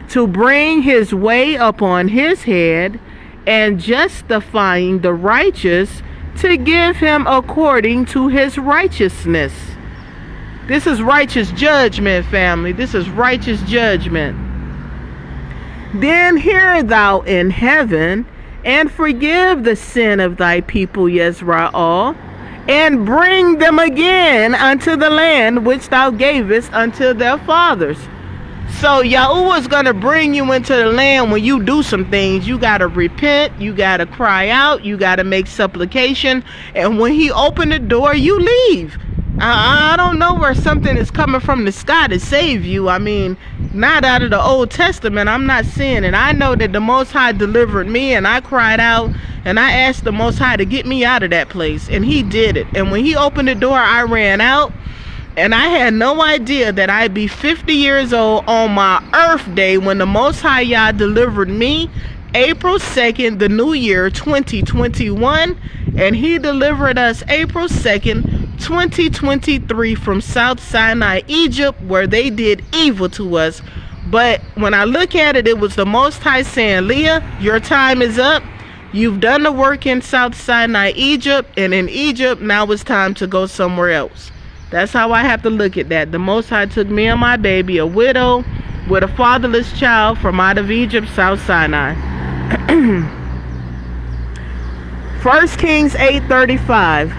to bring his way upon his head, and justifying the righteous, to give him according to his righteousness. This is righteous judgment, family. This is righteous judgment. Then hear thou in heaven, and forgive the sin of thy people Yisrael, and bring them again unto the land which thou gavest unto their fathers. So Yahuwah's going to bring you into the land. When you do some things, you got to repent, you got to cry out, you got to make supplication, and when he open the door, you leave. I don't know where something is coming from the sky to save you. I mean, not out of the Old Testament. I'm not seeing it. I know that the Most High delivered me, and I cried out and I asked the Most High to get me out of that place, and he did it. And when he opened the door, I ran out, and I had no idea that I'd be 50 years old on my earth day when the Most High Yah delivered me, April 2nd, the new year 2021, and he delivered us April 2nd, 2023 from South Sinai, Egypt, where they did evil to us. But when I look at it, it was the Most High saying, Leah, your time is up. You've done the work in South Sinai, Egypt, and in Egypt, now it's time to go somewhere else. That's how I have to look at that. The Most High took me and my baby, a widow with a fatherless child, from out of Egypt, South Sinai. 1 Kings 8:35.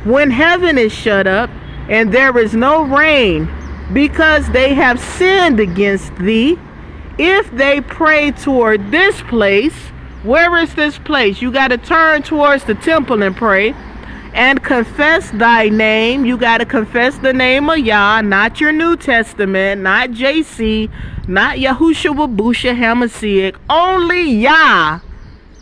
When heaven is shut up, and there is no rain, because they have sinned against thee, if they pray toward this place. Where is this place? You got to turn towards the temple and pray and confess thy name. You got to confess the name of Yah, not your New Testament, not JC, not Yahushua Babusha Hamashiach. Only Yah.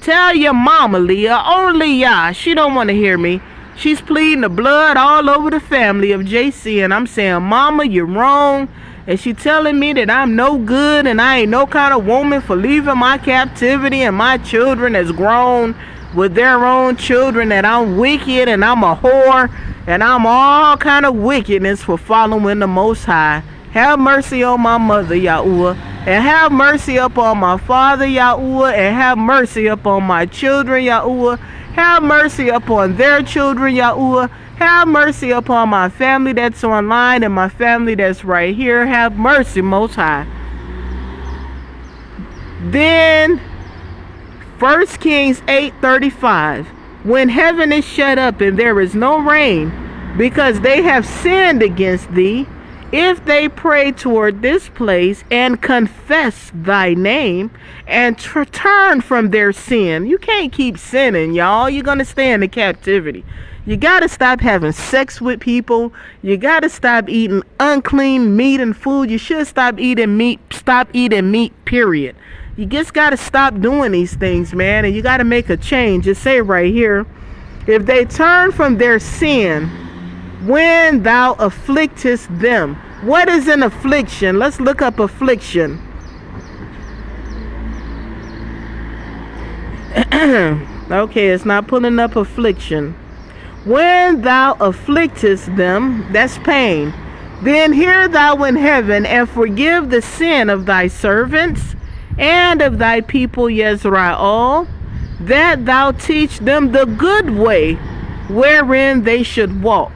Tell your mama, Leah, only Yah. She don't want to hear me. She's pleading the blood all over the family of JC, and I'm saying, Mama, you're wrong. And she telling me that I'm no good and I ain't no kind of woman for leaving my captivity, and my children has grown with their own children, that I'm wicked and I'm a whore and I'm all kind of wickedness for following the Most High. Have mercy on my mother, Yahuwah, and have mercy upon my father, Yahuwah, and have mercy upon my children, Yahuwah. Have mercy upon their children, Yahuwah. Have mercy upon my family that's online and my family that's right here. Have mercy, Most High. Then 1 Kings 8:35. When heaven is shut up and there is no rain, because they have sinned against thee, if they pray toward this place and confess thy name and turn from their sin. You can't keep sinning, y'all. You're going to stay in the captivity. You got to stop having sex with people. You got to stop eating unclean meat and food. You should stop eating meat. Stop eating meat, period. You just got to stop doing these things, man. And you got to make a change. It say right here, if they turn from their sin, when thou afflictest them. What is an affliction? Let's look up affliction. Okay, it's not pulling up affliction. When thou afflictest them, that's pain. Then hear thou in heaven and forgive the sin of thy servants and of thy people Yisrael, that thou teach them the good way wherein they should walk.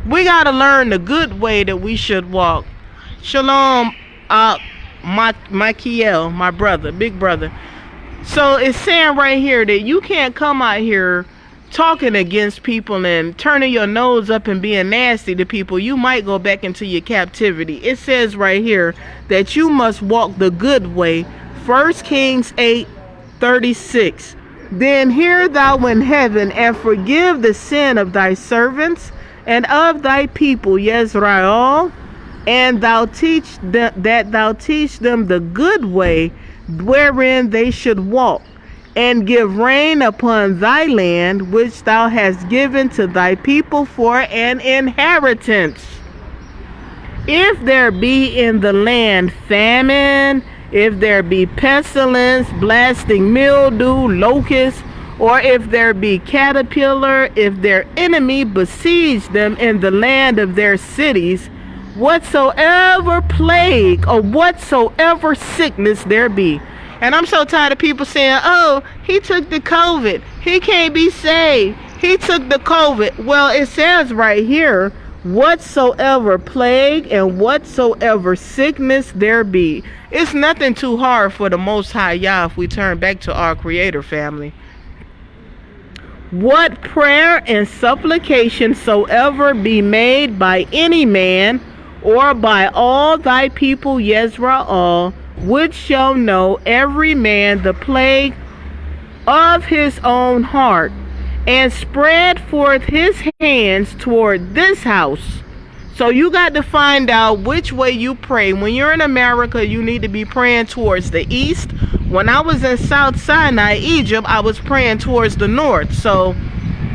We got to learn the good way that we should walk. Shalom, Michael, my brother, big brother. So it's saying right here that you can't come out here talking against people and turning your nose up and being nasty to people. You might go back into your captivity. It says right here that you must walk the good way. 1 Kings 8:36. Then hear thou in heaven and forgive the sin of thy servants and of thy people Yisrael, and thou teach them, that thou teach them the good way wherein they should walk, and give rain upon thy land which thou hast given to thy people for an inheritance. If there be in the land famine, if there be pestilence, blasting mildew, locusts, or if there be caterpillar, if their enemy besiege them in the land of their cities, whatsoever plague or whatsoever sickness there be. And I'm so tired of people saying, oh, he took the COVID, he can't be saved, he took the COVID. Well, it says right here, whatsoever plague and whatsoever sickness there be. It's nothing too hard for the Most High Yah if we turn back to our Creator, family. What prayer and supplication soever be made by any man or by all thy people Yisrael, which shall know every man the plague of his own heart, and spread forth his hands toward this house. So you got to find out which way you pray. When you're in America, you need to be praying towards the east. When I was in South Sinai, Egypt, I was praying towards the north. So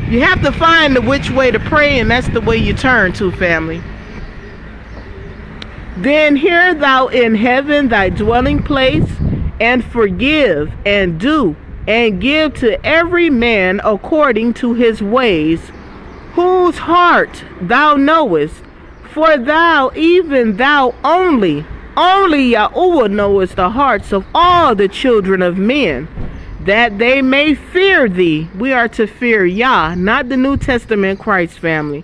you have to find which way to pray, and that's the way you turn to, family. Then hear thou in heaven thy dwelling place, and forgive, and do, and give to every man according to his ways, whose heart thou knowest. For thou, even thou only only Yahuwah knoweth the hearts of all the children of men, that they may fear thee. We are to fear Yah, not the New Testament Christ family.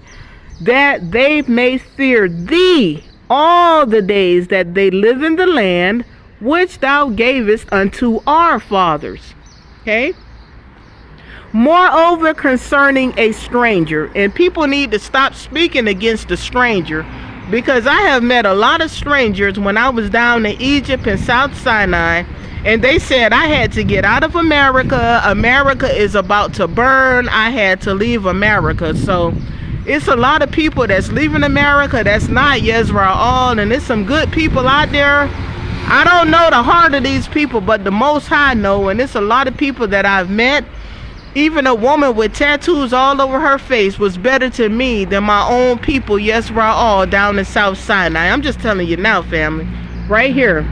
That they may fear thee all the days that they live in the land which thou gavest unto our fathers. Okay? Moreover, concerning a stranger, and people need to stop speaking against the stranger, because I have met a lot of strangers when I was down in Egypt and South Sinai, and they said I had to get out of America. America is about to burn. I had to leave America. So it's a lot of people that's leaving America that's not Yisrael, and there's some good people out there. I don't know the heart of these people, but the Most High know, and it's a lot of people that I've met. Even a woman with tattoos all over her face was better to me than my own people, Yisrael, down in South Sinai. I'm just telling you now, family. Right here.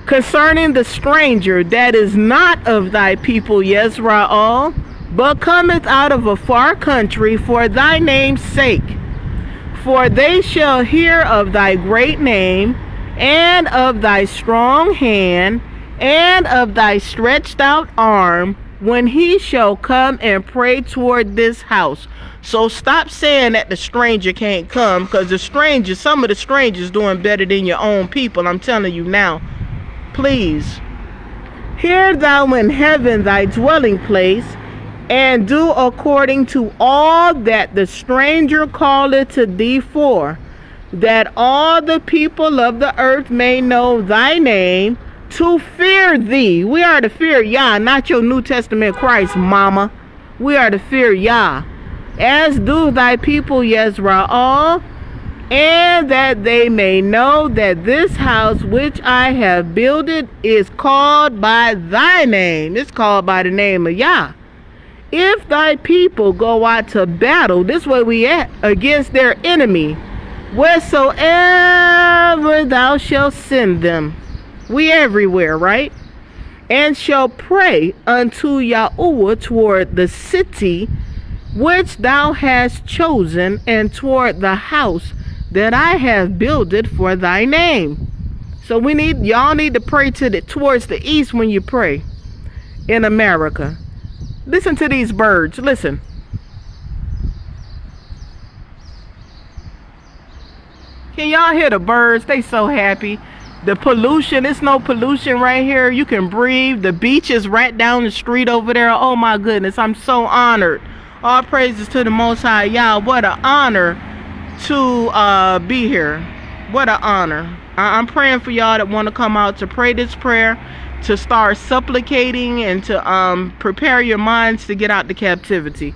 Concerning the stranger that is not of thy people, Yisrael, but cometh out of a far country for thy name's sake. For they shall hear of thy great name, and of thy strong hand, and of thy stretched out arm, when he shall come and pray toward this house. So stop saying that the stranger can't come, because the stranger, some of the strangers doing better than your own people. I'm telling you now. Please. Hear thou in heaven thy dwelling place, and do according to all that the stranger calleth to thee for, that all the people of the earth may know thy name, to fear thee. We are to fear Yah, not your New Testament Christ, mama. We are to fear Yah, as do thy people Yisrael, and that they may know that this house which I have builded is called by thy name. It's called by the name of Yah. If thy people go out to battle, this way we at, against their enemy, wheresoever thou shalt send them, we everywhere, right? And shall pray unto Yahuwah toward the city which thou hast chosen, and toward the house that I have builded for thy name. So y'all need to pray towards the east when you pray in America. Listen to these birds. Listen. Can y'all hear the birds? They so happy. The pollution, it's no pollution right here. You can breathe. The beach is right down the street over there. Oh my goodness, I'm so honored. All praises to the Most High Yah. What an honor to be here. What an honor. I'm praying for y'all that want to come out to pray this prayer, to start supplicating, and to prepare your minds to get out the captivity.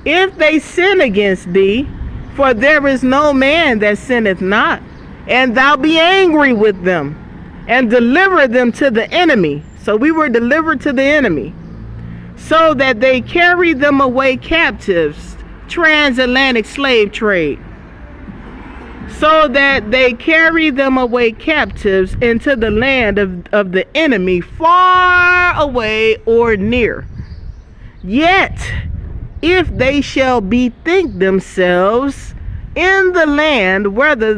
If they sin against thee, for there is no man that sinneth not, and thou be angry with them, and deliver them to the enemy. So we were delivered to the enemy, so that they carry them away captives. Transatlantic slave trade. So that they carry them away captives into the land of the enemy, far away or near. Yet, if they shall bethink themselves in the land whether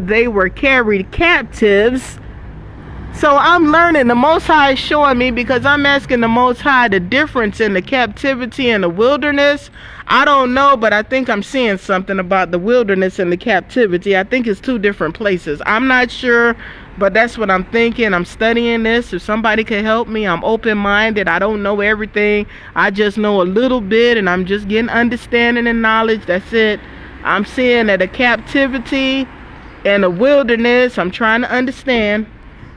they were carried captives. So I'm learning. The Most High is showing me, because I'm asking the Most High the difference in the captivity and the wilderness. I don't know, but I think I'm seeing something about the wilderness and the captivity. I think it's two different places. I'm not sure, but that's what I'm thinking. I'm studying this. If somebody can help me, I'm open-minded. I don't know everything. I just know a little bit, and I'm just getting understanding and knowledge. That's it. I'm seeing that a captivity and a wilderness, I'm trying to understand.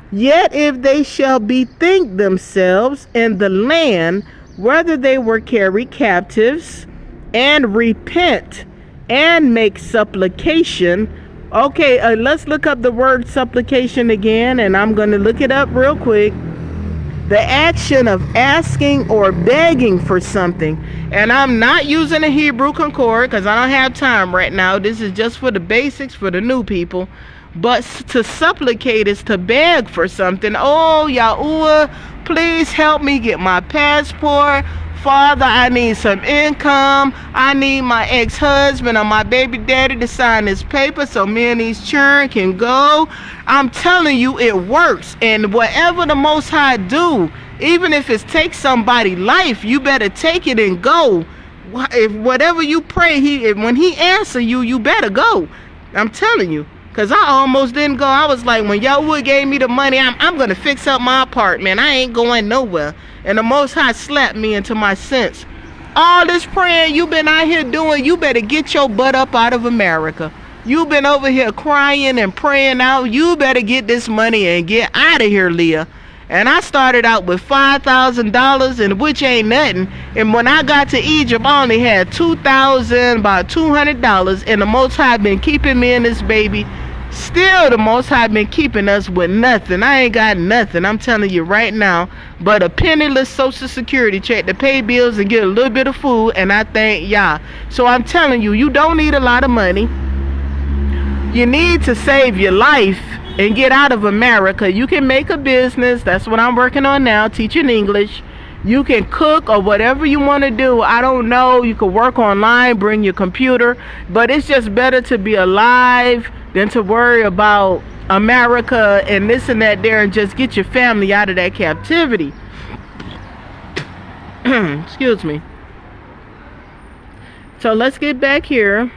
Yet if they shall bethink themselves in the land whether they were carried captives, and repent and make supplication. Okay, let's look up the word supplication again, and I'm going to look it up real quick. The action of asking or begging for something. And I'm not using a Hebrew Concord because I don't have time right now. This is just for the basics, for the new people. But to supplicate is to beg for something. Oh, Yahuwah, please help me get my passport. Father, I need some income. I need my ex-husband or my baby daddy to sign this paper so me and these children can go. I'm telling you, it works. And whatever the Most High do, even if it takes somebody's life, you better take it and go. If whatever you pray, when he answer you, you better go. I'm telling you. Because I almost didn't go. I was like, when Yahweh gave me the money, I'm going to fix up my apartment. I ain't going nowhere. And the Most High slapped me into my sense. All this praying you've been out here doing, you better get your butt up out of America. You've been over here crying and praying out. You better get this money and get out of here, Leah. And I started out with $5,000, and which ain't nothing. And when I got to Egypt, I only had $2,000, about $200. And the Most High been keeping me and this baby. Still, the Most High been keeping us with nothing. I ain't got nothing, I'm telling you right now, but a penniless Social Security check to pay bills and get a little bit of food, and I thank Yah. So I'm telling you, you don't need a lot of money. You need to save your life and get out of America. You can make a business. That's what I'm working on now, teaching English. You can cook or whatever you want to do. I don't know. You can work online, bring your computer, but it's just better to be alive than to worry about America and this and that there, and just get your family out of that captivity. Excuse me. So let's get back here.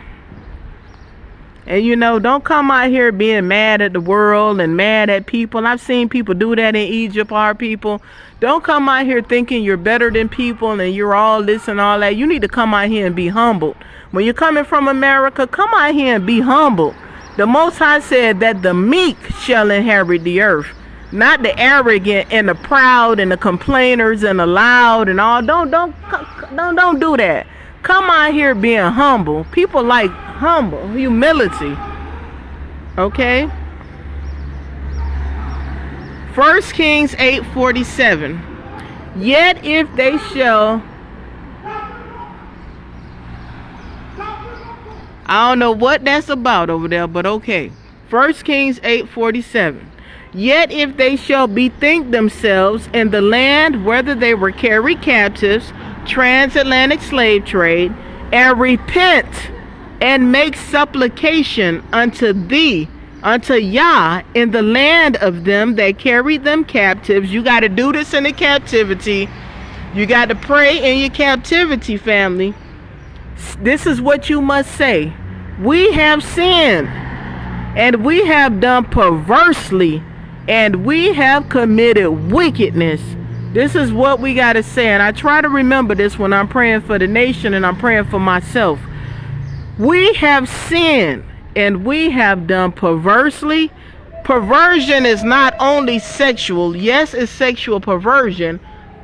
And you know, don't come out here being mad at the world and mad at people. I've seen people do that in Egypt, our people. Don't come out here thinking you're better than people and you're all this and all that. You need to come out here and be humbled. When you're coming from America, come out here and be humbled. The Most High said that the meek shall inherit the earth, not the arrogant and the proud and the complainers and the loud and all. Don't do that. Come out here being humble. People like humble, humility. Okay? 1 Kings 8:47. Yet if they shall, I don't know what that's about over there, but okay. 1 Kings 8:47. Yet if they shall bethink themselves in the land, whether they were carried captives, transatlantic slave trade, and repent and make supplication unto thee, unto Yah, in the land of them that carried them captives. You got to do this in the captivity. You got to pray in your captivity, family. This is what you must say. We have sinned, and we have done perversely, and we have committed wickedness. This is what we got to say. And I try to remember this when I'm praying for the nation and I'm praying for myself. We have sinned and we have done perversely. Perversion is not only sexual. Yes, it's sexual perversion.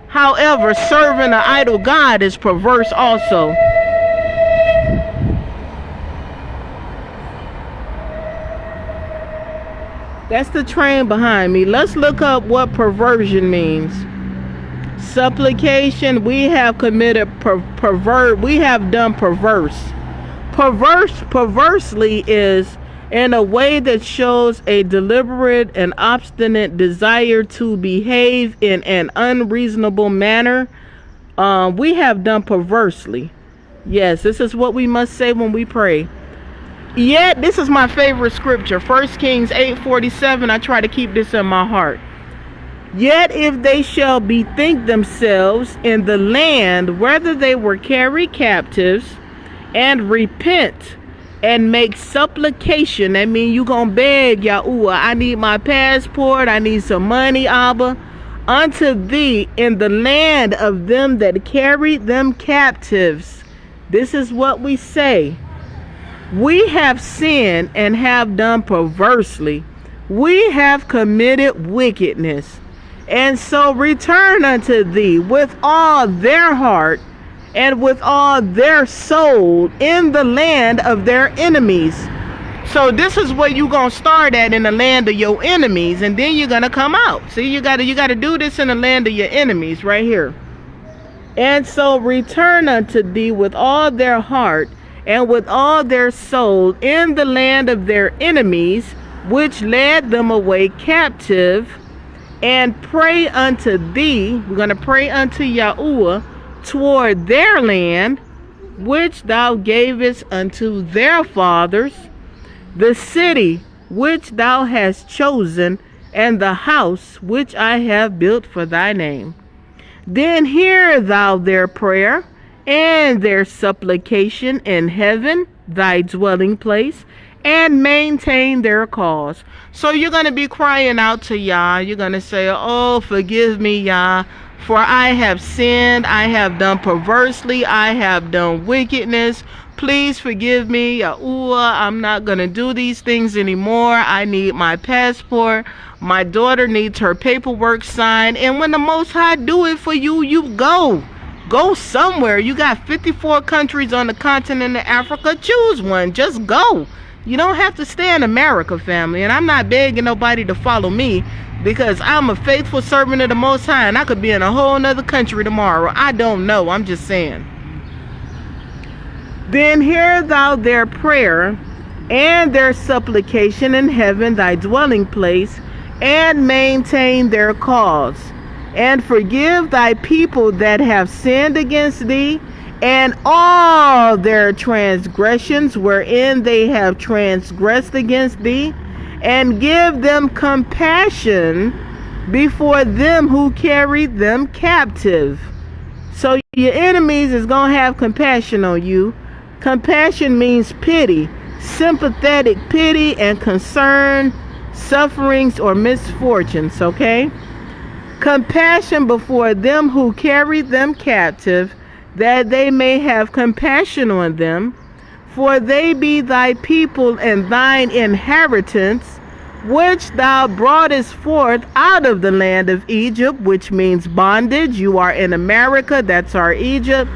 However, serving an idol God is perverse also. That's the train behind me. Let's look up what perversion means. Supplication, we have committed we have done perverse. Perversely is in a way that shows a deliberate and obstinate desire to behave in an unreasonable manner. We have done perversely. Yes, this is what we must say when we pray. Yet, this is my favorite scripture, 1 Kings 8:47. I try to keep this in my heart. Yet if they shall bethink themselves in the land, whether they were carried captives, and repent and make supplication. That means you gonna beg Yahuwah, I need my passport, I need some money, Abba, unto thee in the land of them that carried them captives. This is what we say. We have sinned and have done perversely. We have committed wickedness. And so return unto thee with all their heart and with all their soul in the land of their enemies. So this is where you're going to start at, in the land of your enemies, and then you're going to come out. See, you got to do this in the land of your enemies right here. And so return unto thee with all their heart and with all their soul in the land of their enemies, which led them away captive, and pray unto thee. We're going to pray unto Yahuwah toward their land, which thou gavest unto their fathers, the city which thou hast chosen, and the house which I have built for thy name. Then hear thou their prayer and their supplication in heaven, thy dwelling place, and maintain their cause. So you're going to be crying out to Yah. You're going to say, oh, forgive me, Yah, for I have sinned. I have done perversely. I have done wickedness. Please forgive me, Yahuwah. I'm not going to do these things anymore. I need my passport. My daughter needs her paperwork signed. And when the Most High do it for you, you go. Go somewhere. You got 54 countries on the continent of Africa. Choose one. Just go. You don't have to stay in America, family. And I'm not begging nobody to follow me, because I'm a faithful servant of the Most High, and I could be in a whole nother country tomorrow. I don't know. I'm just saying. Then hear thou their prayer and their supplication in heaven, thy dwelling place, and maintain their cause. And forgive thy people that have sinned against thee, and all their transgressions wherein they have transgressed against thee, and give them compassion before them who carried them captive. So your enemies is going to have compassion on you. Compassion means pity, sympathetic pity and concern, sufferings or misfortunes, okay? Compassion before them who carried them captive, that they may have compassion on them. For they be thy people and thine inheritance, which thou broughtest forth out of the land of Egypt, which means bondage. You are in America, that's our Egypt.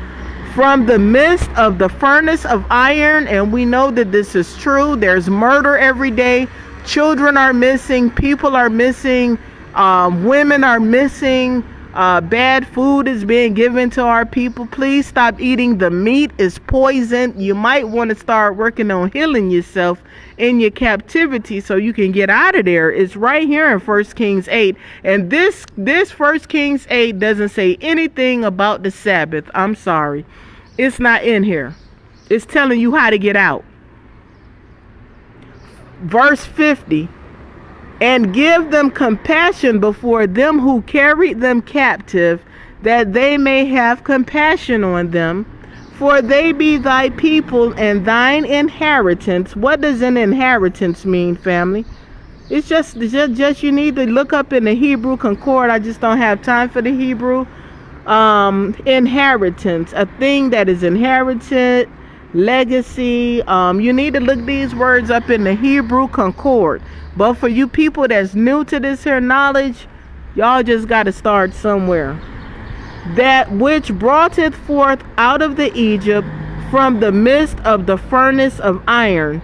From the midst of the furnace of iron, and we know that this is true. There's murder every day. Children are missing. People are missing. Women are missing. Bad food is being given to our people. Please stop eating the meat. It's poison. You might want to start working on healing yourself in your captivity so you can get out of there. It's right here in 1 Kings 8. And this 1 Kings 8 doesn't say anything about the Sabbath. I'm sorry. It's not in here. It's telling you how to get out. Verse 50. And give them compassion before them who carried them captive, that they may have compassion on them. For they be thy people and thine inheritance. What does an inheritance mean, family? It's just you need to look up in the Hebrew Concord. I just don't have time for the Hebrew. Inheritance, a thing that is inherited, legacy. You need to look these words up in the Hebrew Concord. But for you people that's new to this here knowledge, y'all just got to start somewhere. That which broughteth forth out of the Egypt from the midst of the furnace of iron,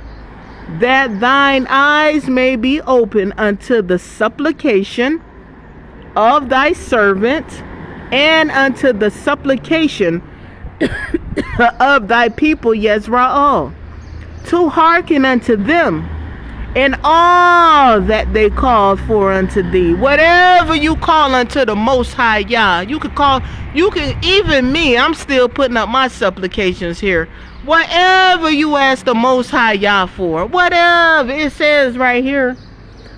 that thine eyes may be open unto the supplication of thy servant, and unto the supplication of thy people Yisrael, to hearken unto them in all that they called for unto thee. Whatever you call unto the Most High Yah, you can, even me, I'm still putting up my supplications here. Whatever you ask the Most High Yah for, whatever, it says right here,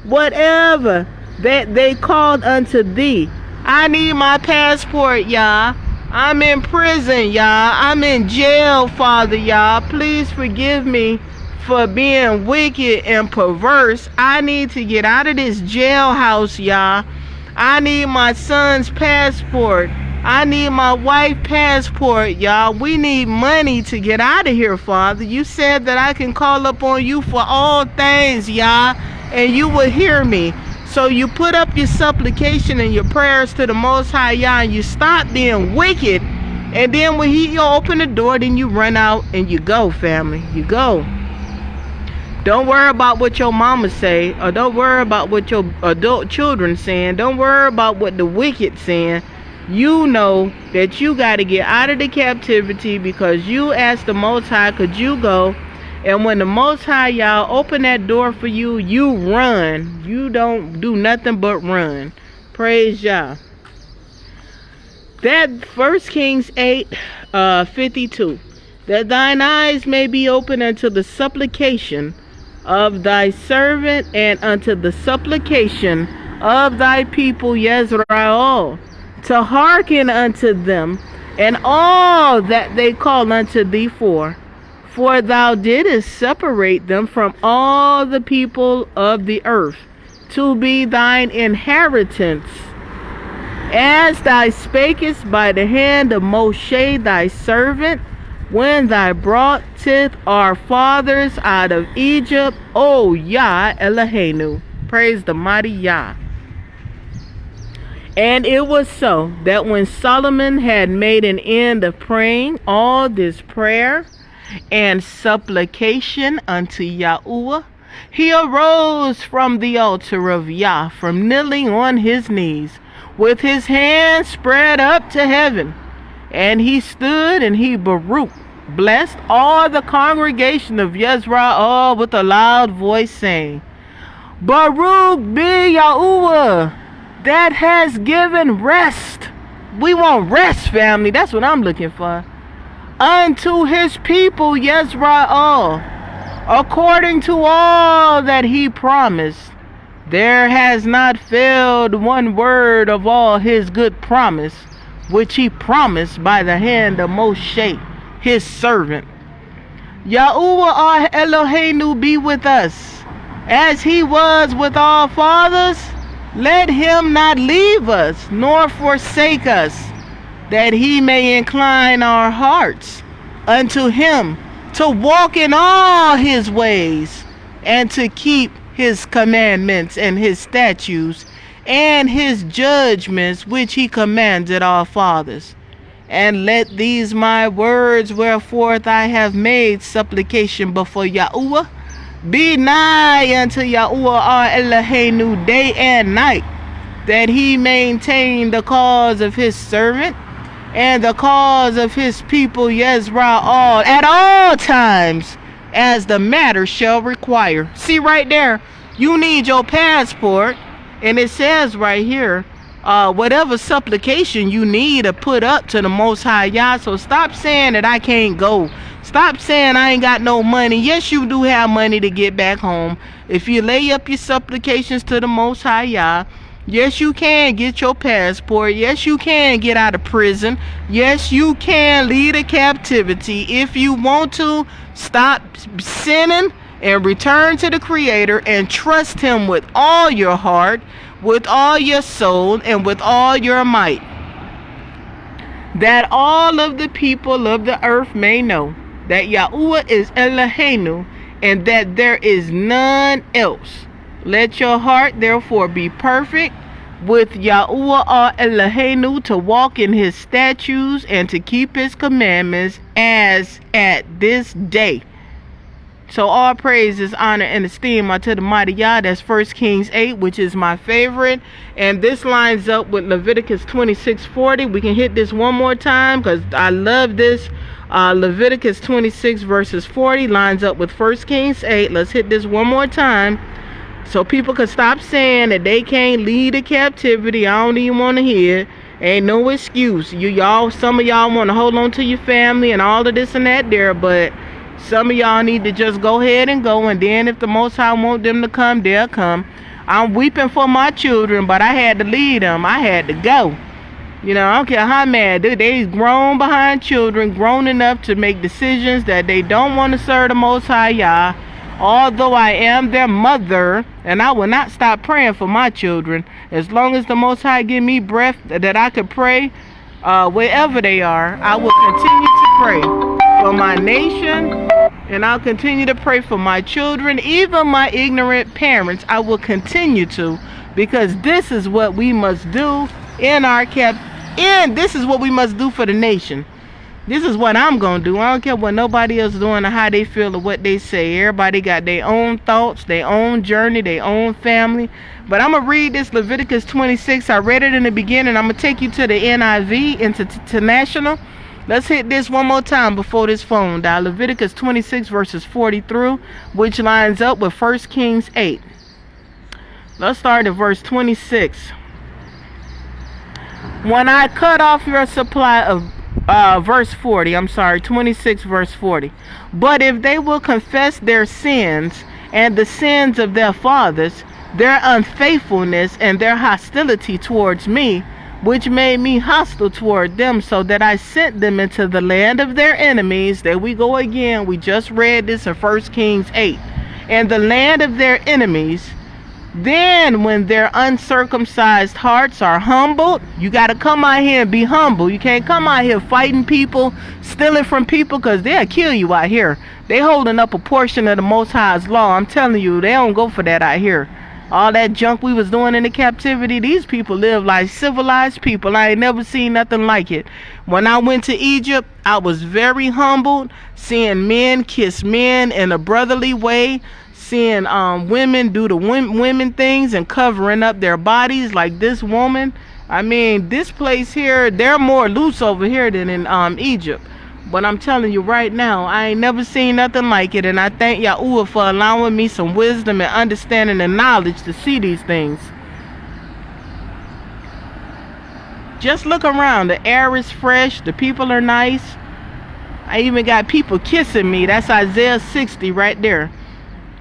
whatever that they called unto thee. I need my passport, Yah. I'm in prison, Yah. I'm in jail, Father, Yah. Please forgive me for being wicked and perverse. I need to get out of this jailhouse, Yah. I need my son's passport. I need my wife's passport, Yah. We need money to get out of here, Father. You said that I can call upon you for all things, Yah, and you will hear me. So you put up your supplication and your prayers to the Most High Yah, and you stop being wicked. And then when you open the door, then you run out and you go, family. You go. Don't worry about what your mama say, or don't worry about what your adult children saying. Don't worry about what the wicked saying. You know that you got to get out of the captivity, because you asked the Most High, could you go? And when the Most High Yah open that door for you, you run. You don't do nothing but run. Praise Yah. That 1 Kings 8:52. That thine eyes may be open unto the supplication of thy servant and unto the supplication of thy people Yezrael, to hearken unto them and all that they call unto thee for. For thou didst separate them from all the people of the earth, to be thine inheritance, as thou spakest by the hand of Moshe thy servant, when thou broughtest our fathers out of Egypt, O Yah Eloheinu. Praise the mighty Yah. And it was so that when Solomon had made an end of praying all this prayer and supplication unto Yahuwah, he arose from the altar of Yah, from kneeling on his knees, with his hands spread up to heaven. And he stood and he blessed all the congregation of Yezrael with a loud voice, saying, Baruch be Yahuwah, that has given rest. We want rest, family. That's what I'm looking for. Unto his people Yezrael, according to all that he promised. There has not failed one word of all his good promise, which he promised by the hand of Moshe, his servant. Yahuwah our Eloheinu be with us, as he was with our fathers. Let him not leave us, nor forsake us, that he may incline our hearts unto him, to walk in all his ways, and to keep his commandments and his statutes and his judgments, which he commanded our fathers. And let these my words, wherefore I have made supplication before Yahuwah, be nigh unto Yahuwah our Eloheinu day and night, that he maintain the cause of his servant and the cause of his people Yezrael at all times, as the matter shall require. See right there, you need your passport, and it says right here, whatever supplication you need to put up to the Most High Yah. So stop saying that I can't go. Stop saying I ain't got no money. Yes, you do have money to get back home. If you lay up your supplications to the Most High Yah, yes, you can get your passport. Yes, you can get out of prison. Yes, you can lead a captivity. If you want to, stop sinning and return to the Creator and trust him with all your heart, with all your soul, and with all your might, that all of the people of the earth may know that Yahuwah is Eloheinu, and that there is none else. Let your heart therefore be perfect with Yahuwah our Eloheinu, to walk in his statutes and to keep his commandments as at this day. So all praise, honor, and esteem unto the mighty Yah. That's 1 Kings 8, which is my favorite. And this lines up with Leviticus 26:40. We can hit this one more time because I love this. Leviticus 26 verses 40 lines up with 1 Kings 8. Let's hit this one more time, so people can stop saying that they can't lead a captivity. I don't even want to hear it. Ain't no excuse. Some of y'all want to hold on to your family and all of this and that there, but some of y'all need to just go ahead and go, and then if the Most High want them to come, they'll come. I'm weeping for my children, but I had to lead them. I had to go. You know, I don't care how mad. They grown behind children, grown enough to make decisions that they don't want to serve the Most High Yah. Although I am their mother, and I will not stop praying for my children. As long as the Most High give me breath that I could pray, wherever they are, I will continue to pray for my nation, and I'll continue to pray for my children, even my ignorant parents. I will continue to, because this is what we must do in our this is what we must do for the nation. This is what I'm gonna do. I don't care what nobody else doing or how they feel or what they say. Everybody got their own thoughts, their own journey, their own family. But I'm gonna read this Leviticus 26. I read it in the beginning. I'm gonna take you to the NIV, International. Let's hit this one more time before this phone dial. Leviticus 26 verses 40 through, which lines up with 1 Kings 8. Let's start at verse 26. When I cut off your supply of verse 40, I'm sorry, 26 verse 40. But if they will confess their sins and the sins of their fathers, their unfaithfulness and their hostility towards me, which made me hostile toward them, so that I sent them into the land of their enemies. There we go again. We just read this in 1 Kings 8. And the land of their enemies. Then when their uncircumcised hearts are humbled, you got to come out here and be humble. You can't come out here fighting people, stealing from people, because they'll kill you out here. They holding up a portion of the Most High's law. I'm telling you, they don't go for that out here. All that junk we was doing in the captivity, these people live like civilized people. I ain't never seen nothing like it. When I went to Egypt, I was very humbled, seeing men kiss men in a brotherly way, seeing women do the women things and covering up their bodies like this woman. I mean, this place here, they're more loose over here than in Egypt. But I'm telling you right now, I ain't never seen nothing like it. And I thank Yahuwah for allowing me some wisdom and understanding and knowledge to see these things. Just look around. The air is fresh. The people are nice. I even got people kissing me. That's Isaiah 60 right there.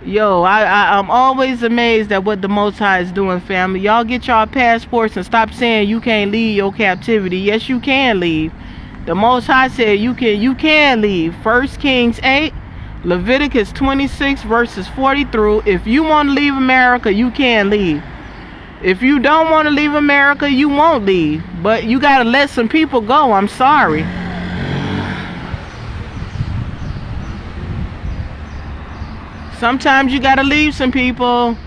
Yo, I'm always amazed at what the Most High is doing, family. Y'all get y'all passports and stop saying you can't leave your captivity. Yes, you can leave. The Most High said you can leave. 1 Kings 8, Leviticus 26 verses 40 through. If you want to leave America, you can leave. If you don't want to leave America, you won't leave. But you got to let some people go. I'm sorry. Sometimes you got to leave some people.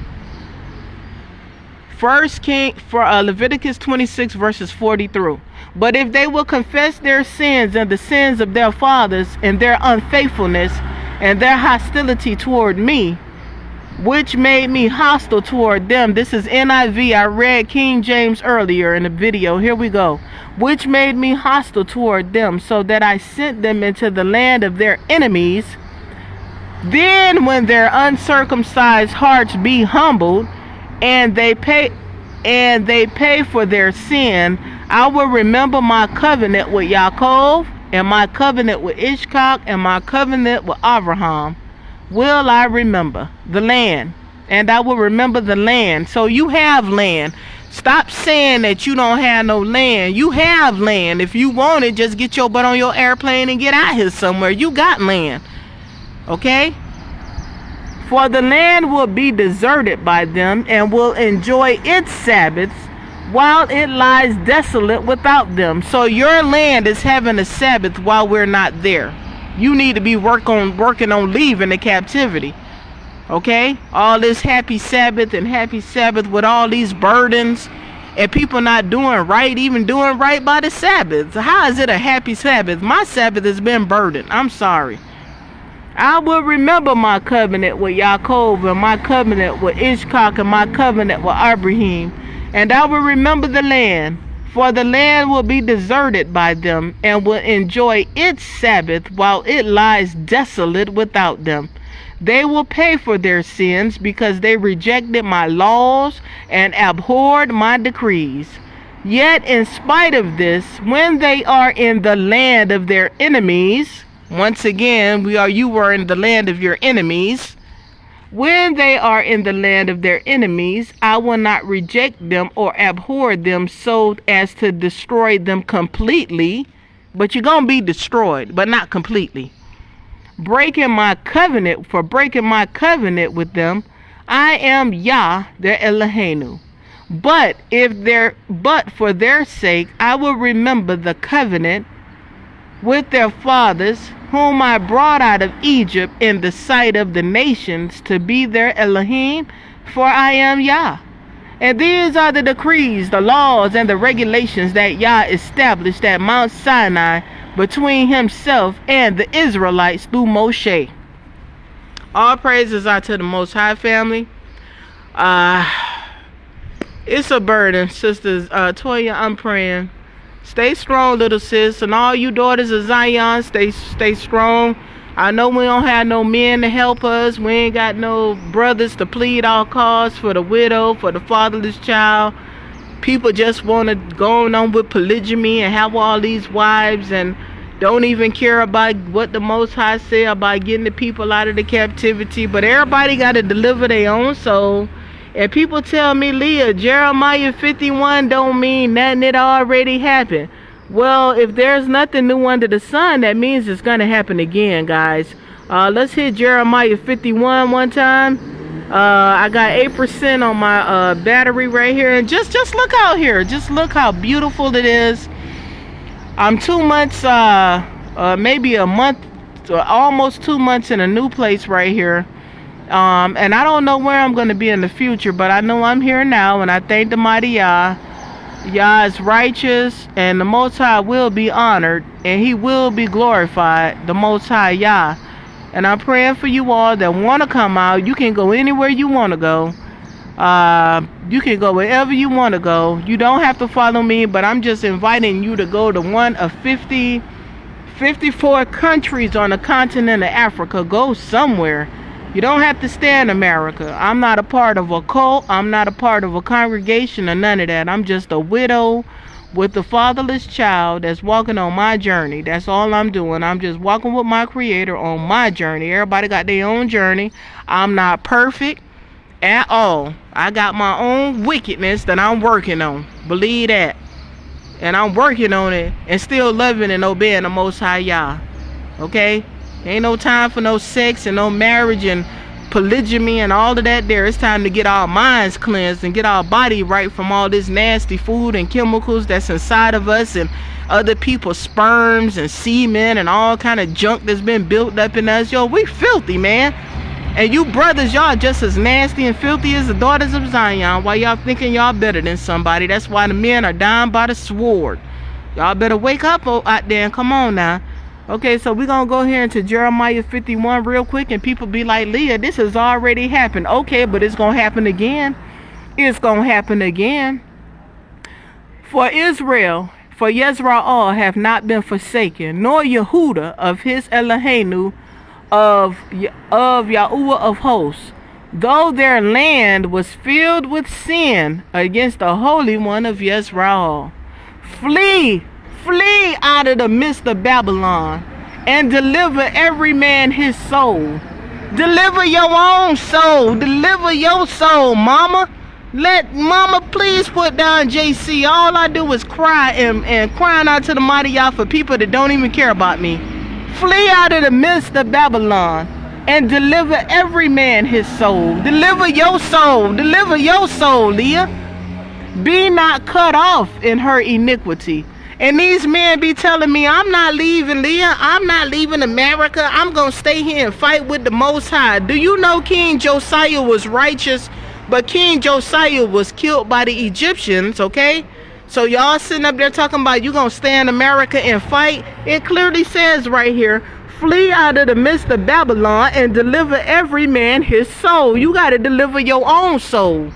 Leviticus 26 verses 40 through. But if they will confess their sins and the sins of their fathers and their unfaithfulness and their hostility toward me, which made me hostile toward them. This is NIV. I read King James earlier in the video. Here we go. Which made me hostile toward them, so that I sent them into the land of their enemies. Then when their uncircumcised hearts be humbled, and they pay for their sin, I will remember my covenant with Yaakov, and my covenant with Ishak, and my covenant with Abraham. Will I remember the land, and I will remember the land. So you have land. Stop saying that you don't have no land. You have land. If you want it, just get your butt on your airplane and get out here somewhere. You got land. Okay? For the land will be deserted by them, and will enjoy its Sabbaths, while it lies desolate without them. So your land is having a Sabbath while we're not there. You need to be working on leaving the captivity. Okay? All this happy Sabbath with all these burdens, and people not doing right, even doing right by the Sabbath. How is it a happy Sabbath? My Sabbath has been burdened. I'm sorry. I will remember my covenant with Yaakov, and my covenant with Ishak, and my covenant with Abraham. And I will remember the land, for the land will be deserted by them, and will enjoy its Sabbath while it lies desolate without them. They will pay for their sins, because they rejected my laws and abhorred my decrees. Yet in spite of this, when they are in the land of their enemies, once again, you were in the land of your enemies. When they are in the land of their enemies, I will not reject them or abhor them so as to destroy them completely. But you're going to be destroyed, but not completely. Breaking my covenant with them, I am Yah, their Eloheinu. But for their sake, I will remember the covenant with their fathers, whom I brought out of Egypt in the sight of the nations, to be their Elohim, for I am Yah. And these are the decrees, the laws, and the regulations that Yah established at Mount Sinai between himself and the Israelites through Moshe. All praises are to the Most High, family. It's a burden, sisters. Toya, I'm praying. Stay strong, little sis, and all you daughters of Zion, stay strong. I know we don't have no men to help us. We ain't got no brothers to plead our cause for the widow, for the fatherless child. people just want to go on with polygamy and have all these wives and don't even care about what the Most High say about getting the people out of the captivity. But everybody got to deliver their own soul. And people tell me, Leah, Jeremiah 51 don't mean nothing, it already happened. Well, if there's nothing new under the sun, that means it's going to happen again, guys. Let's hit Jeremiah 51 one time. I got 8% on my battery right here. And just look out here. Just look how beautiful it is. I'm 2 months, maybe a month, almost 2 months in a new place right here. And I don't know where I'm going to be in the future, but I know I'm here now, and I thank the mighty Yah. Yah is righteous, and the Most High will be honored, and he will be glorified, the Most High Yah. And I'm praying for you all that want to come out. You can go anywhere you want to go. You can go wherever you want to go. You don't have to follow me, but I'm just inviting you to go to one of 54 countries on the continent of Africa. Go somewhere. You don't have to stay in America. I'm not a part of a cult. I'm not a part of a congregation or none of that. I'm just a widow with a fatherless child that's walking on my journey. That's all I'm doing. I'm just walking with my Creator on my journey. Everybody got their own journey. I'm not perfect at all. I got my own wickedness that I'm working on. Believe that. And I'm working on it and still loving and obeying the Most High Yah. Okay? Ain't no time for no sex and no marriage and polygamy and all of that there. It's time to get our minds cleansed and get our body right from all this nasty food and chemicals that's inside of us and other people's sperms and semen and all kind of junk that's been built up in us. Yo, we filthy, man. And you brothers, y'all just as nasty and filthy as the daughters of Zion. Why y'all thinking y'all better than somebody? That's why the men are dying by the sword. Y'all better wake up out there and come on now. Okay, so we're going to go here into Jeremiah 51 real quick, and people be like, Leah, this has already happened. Okay, but it's going to happen again. It's going to happen again. For Israel, for Yezra'el have not been forsaken, nor Yehuda of his Eloheinu, of Yahuwah of hosts, though their land was filled with sin against the Holy One of Yezra'el. Flee out of the midst of Babylon, and deliver every man his soul. Deliver your own soul. Deliver your soul, mama. Let mama please put down JC. All I do is cry and crying out to the mighty Yah for people that don't even care about me. Flee out of the midst of Babylon and deliver every man his soul. Deliver your soul. Deliver your soul, Leah. Be not cut off in her iniquity. And these men be telling me, I'm not leaving, Leah. I'm not leaving America. I'm going to stay here and fight with the Most High. Do you know King Josiah was righteous? But King Josiah was killed by the Egyptians, okay? So y'all sitting up there talking about you going to stay in America and fight? It clearly says right here, flee out of the midst of Babylon and deliver every man his soul. You got to deliver your own soul.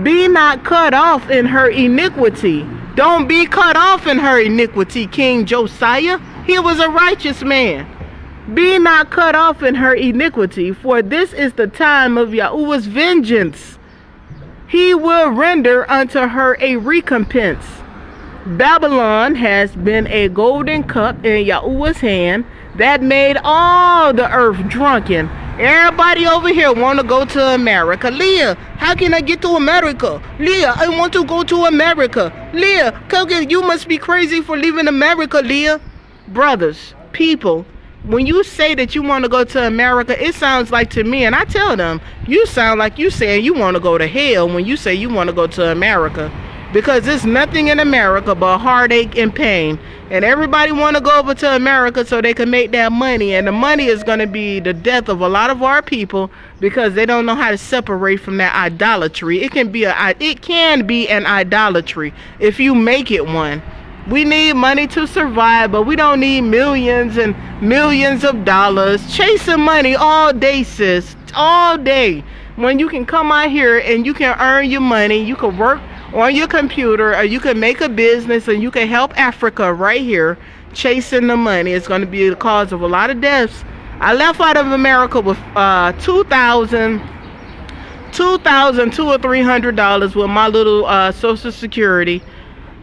Be not cut off in her iniquity. Don't be cut off in her iniquity, King Josiah. He was a righteous man. Be not cut off in her iniquity, for this is the time of Yahuwah's vengeance. He will render unto her a recompense. Babylon has been a golden cup in Yahuwah's hand that made all the earth drunken. Everybody over here want to go to America. Leah, how can I get to America? Leah, I want to go to America. Leah, you must be crazy for leaving America, Leah. Brothers, people, when you say that you want to go to America, it sounds like to me, and I tell them, you sound like you saying you want to go to hell when you say you want to go to America. Because there's nothing in America but heartache and pain. And everybody want to go over to America so they can make that money. And the money is going to be the death of a lot of our people because they don't know how to separate from that idolatry. It can be an idolatry if you make it one. We need money to survive, but we don't need millions and millions of dollars. Chasing money all day, sis. All day. When you can come out here and you can earn your money, you can work on your computer, or you can make a business and you can help Africa right here chasing the money. It's going to be the cause of a lot of deaths. I left out of America with $2,000 $2,200 or $300 with my little Social Security,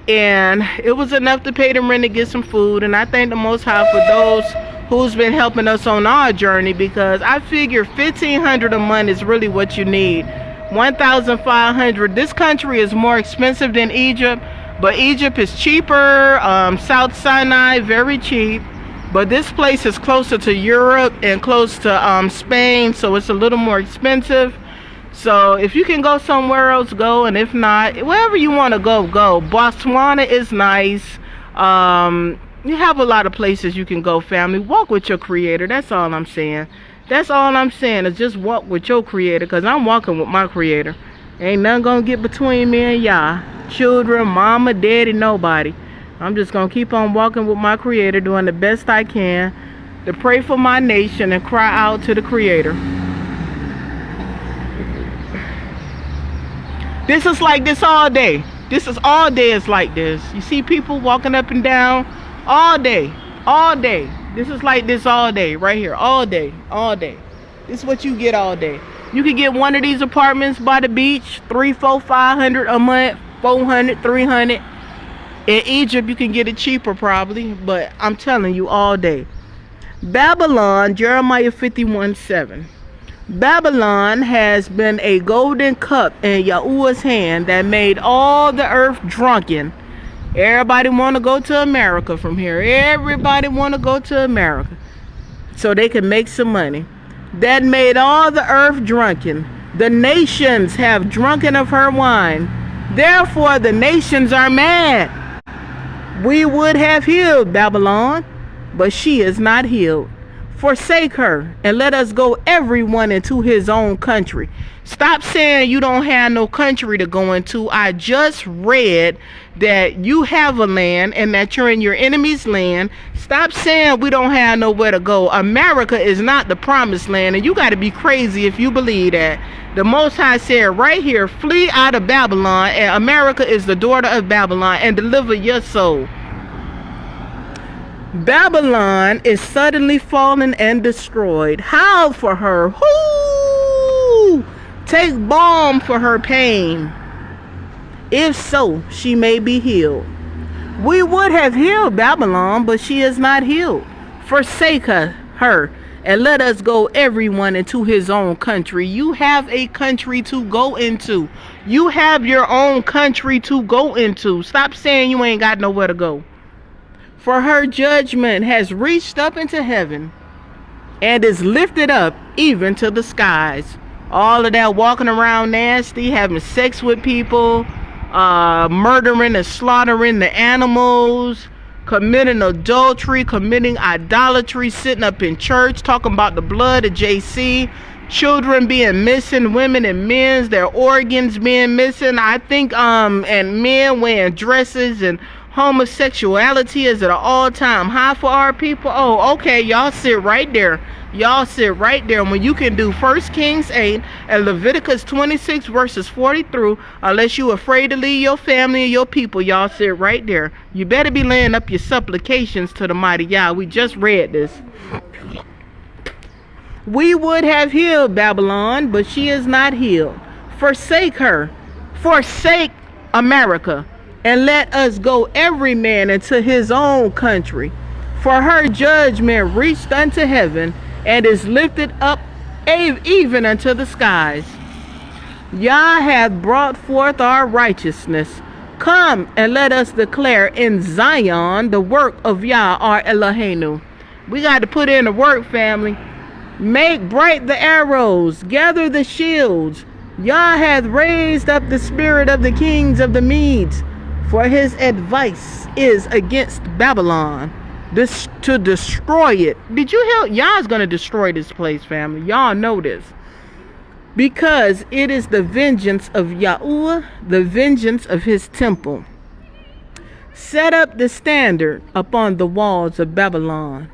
and it was enough to pay the rent to get some food. And I thank the Most High for those who's been helping us on our journey, because I figure $1,500 a month is really what you need. $1,500. This country is more expensive than Egypt, but Egypt is cheaper. South Sinai, very cheap. But this place is closer to Europe and close to Spain, so it's a little more expensive. So if you can go somewhere else, go. And if not, wherever you want to go, go. Botswana is nice. You have a lot of places you can go, family. Walk with your Creator. That's all I'm saying. That's all I'm saying, is just walk with your Creator, because I'm walking with my Creator. Ain't nothing gonna get between me and Yah. Children, mama, daddy, nobody. I'm just gonna keep on walking with my Creator, doing the best I can to pray for my nation and cry out to the Creator. This is like this all day. This is all day. It's like this. You see people walking up and down all day, all day. This is like this all day, right here, all day, all day. This is what you get all day. You can get one of these apartments by the beach, $300, $400, $500 a month, $400, $300. In Egypt, you can get it cheaper probably, but I'm telling you, all day. Babylon, Jeremiah 51:7. Babylon has been a golden cup in Yahuwah's hand that made all the earth drunken. Everybody want to go to America from here. Everybody want to go to America so they can make some money. That made all the earth drunken. The nations have drunken of her wine. Therefore the nations are mad. We would have healed Babylon, but she is not healed. Forsake her, and let us go everyone into his own country. Stop saying you don't have no country to go into. I just read that you have a land and that you're in your enemy's land. Stop saying we don't have nowhere to go. America is not the promised land, and you got to be crazy if you believe that. The Most High said right here, flee out of Babylon, and America is the daughter of Babylon, and deliver your soul. Babylon is suddenly fallen and destroyed. Howl for her. Whoo! Take balm for her pain. If so, she may be healed. We would have healed Babylon, but she is not healed. Forsake her, and let us go everyone into his own country. You have a country to go into. You have your own country to go into. Stop saying you ain't got nowhere to go. For her judgment has reached up into heaven and is lifted up even to the skies. All of that walking around nasty, having sex with people, murdering and slaughtering the animals, committing adultery, committing idolatry, sitting up in church, talking about the blood of JC, children being missing, women and men, their organs being missing. I think, and men wearing dresses, and homosexuality is at an all-time high for our people. Oh, okay, y'all sit right there. Y'all sit right there when you can do 1 Kings 8 and Leviticus 26 verses 40 through, unless you afraid to leave your family and your people. Y'all sit right there. You better be laying up your supplications to the mighty Yah. We just read this. We would have healed Babylon, but she is not healed. Forsake her. Forsake America. And let us go every man into his own country. For her judgment reached unto heaven, and is lifted up even unto the skies. Yah hath brought forth our righteousness. Come and let us declare in Zion the work of Yah our Eloheinu. We got to put in the work, family. Make bright the arrows, gather the shields. Yah hath raised up the spirit of the kings of the Medes, for his advice is against Babylon, to destroy it. Did you hear? Yah's going to destroy this place, family. Y'all know this. Because it is the vengeance of Yahuwah, the vengeance of his temple. Set up the standard upon the walls of Babylon.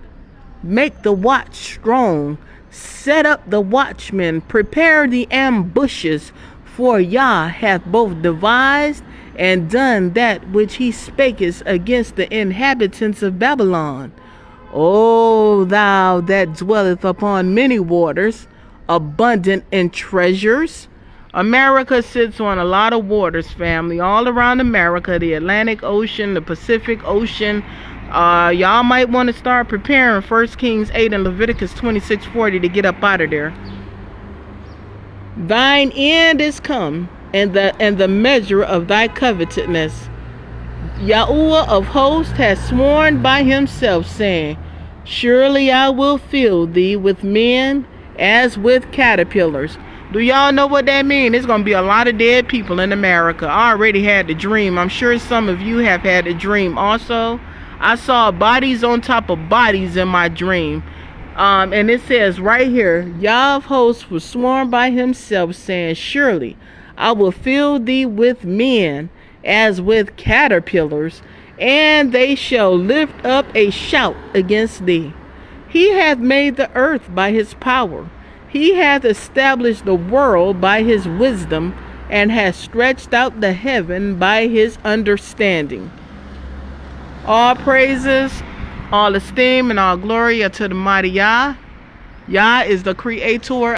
Make the watch strong. Set up the watchmen. Prepare the ambushes. For Yah hath both devised and done that which he spaketh against the inhabitants of Babylon. O thou that dwelleth upon many waters, abundant in treasures, America sits on a lot of waters, family, all around America, the Atlantic Ocean, the Pacific Ocean. Y'all might want to start preparing 1 Kings 8 and Leviticus 26:40 to get up out of there. Thine end is come, and the measure of thy covetousness. Yahuwah of hosts has sworn by himself, saying, surely I will fill thee with men as with caterpillars. Do y'all know what that means? There's going to be a lot of dead people in America. I already had the dream. I'm sure some of you have had a dream also. I saw bodies on top of bodies in my dream. And it says right here, Yah of hosts was sworn by himself, saying, surely I will fill thee with men as with caterpillars, and they shall lift up a shout against thee. He hath made the earth by his power. He hath established the world by his wisdom, and hath stretched out the heaven by his understanding. All praises, all esteem, and all glory are to the mighty Yah. Yah is the creator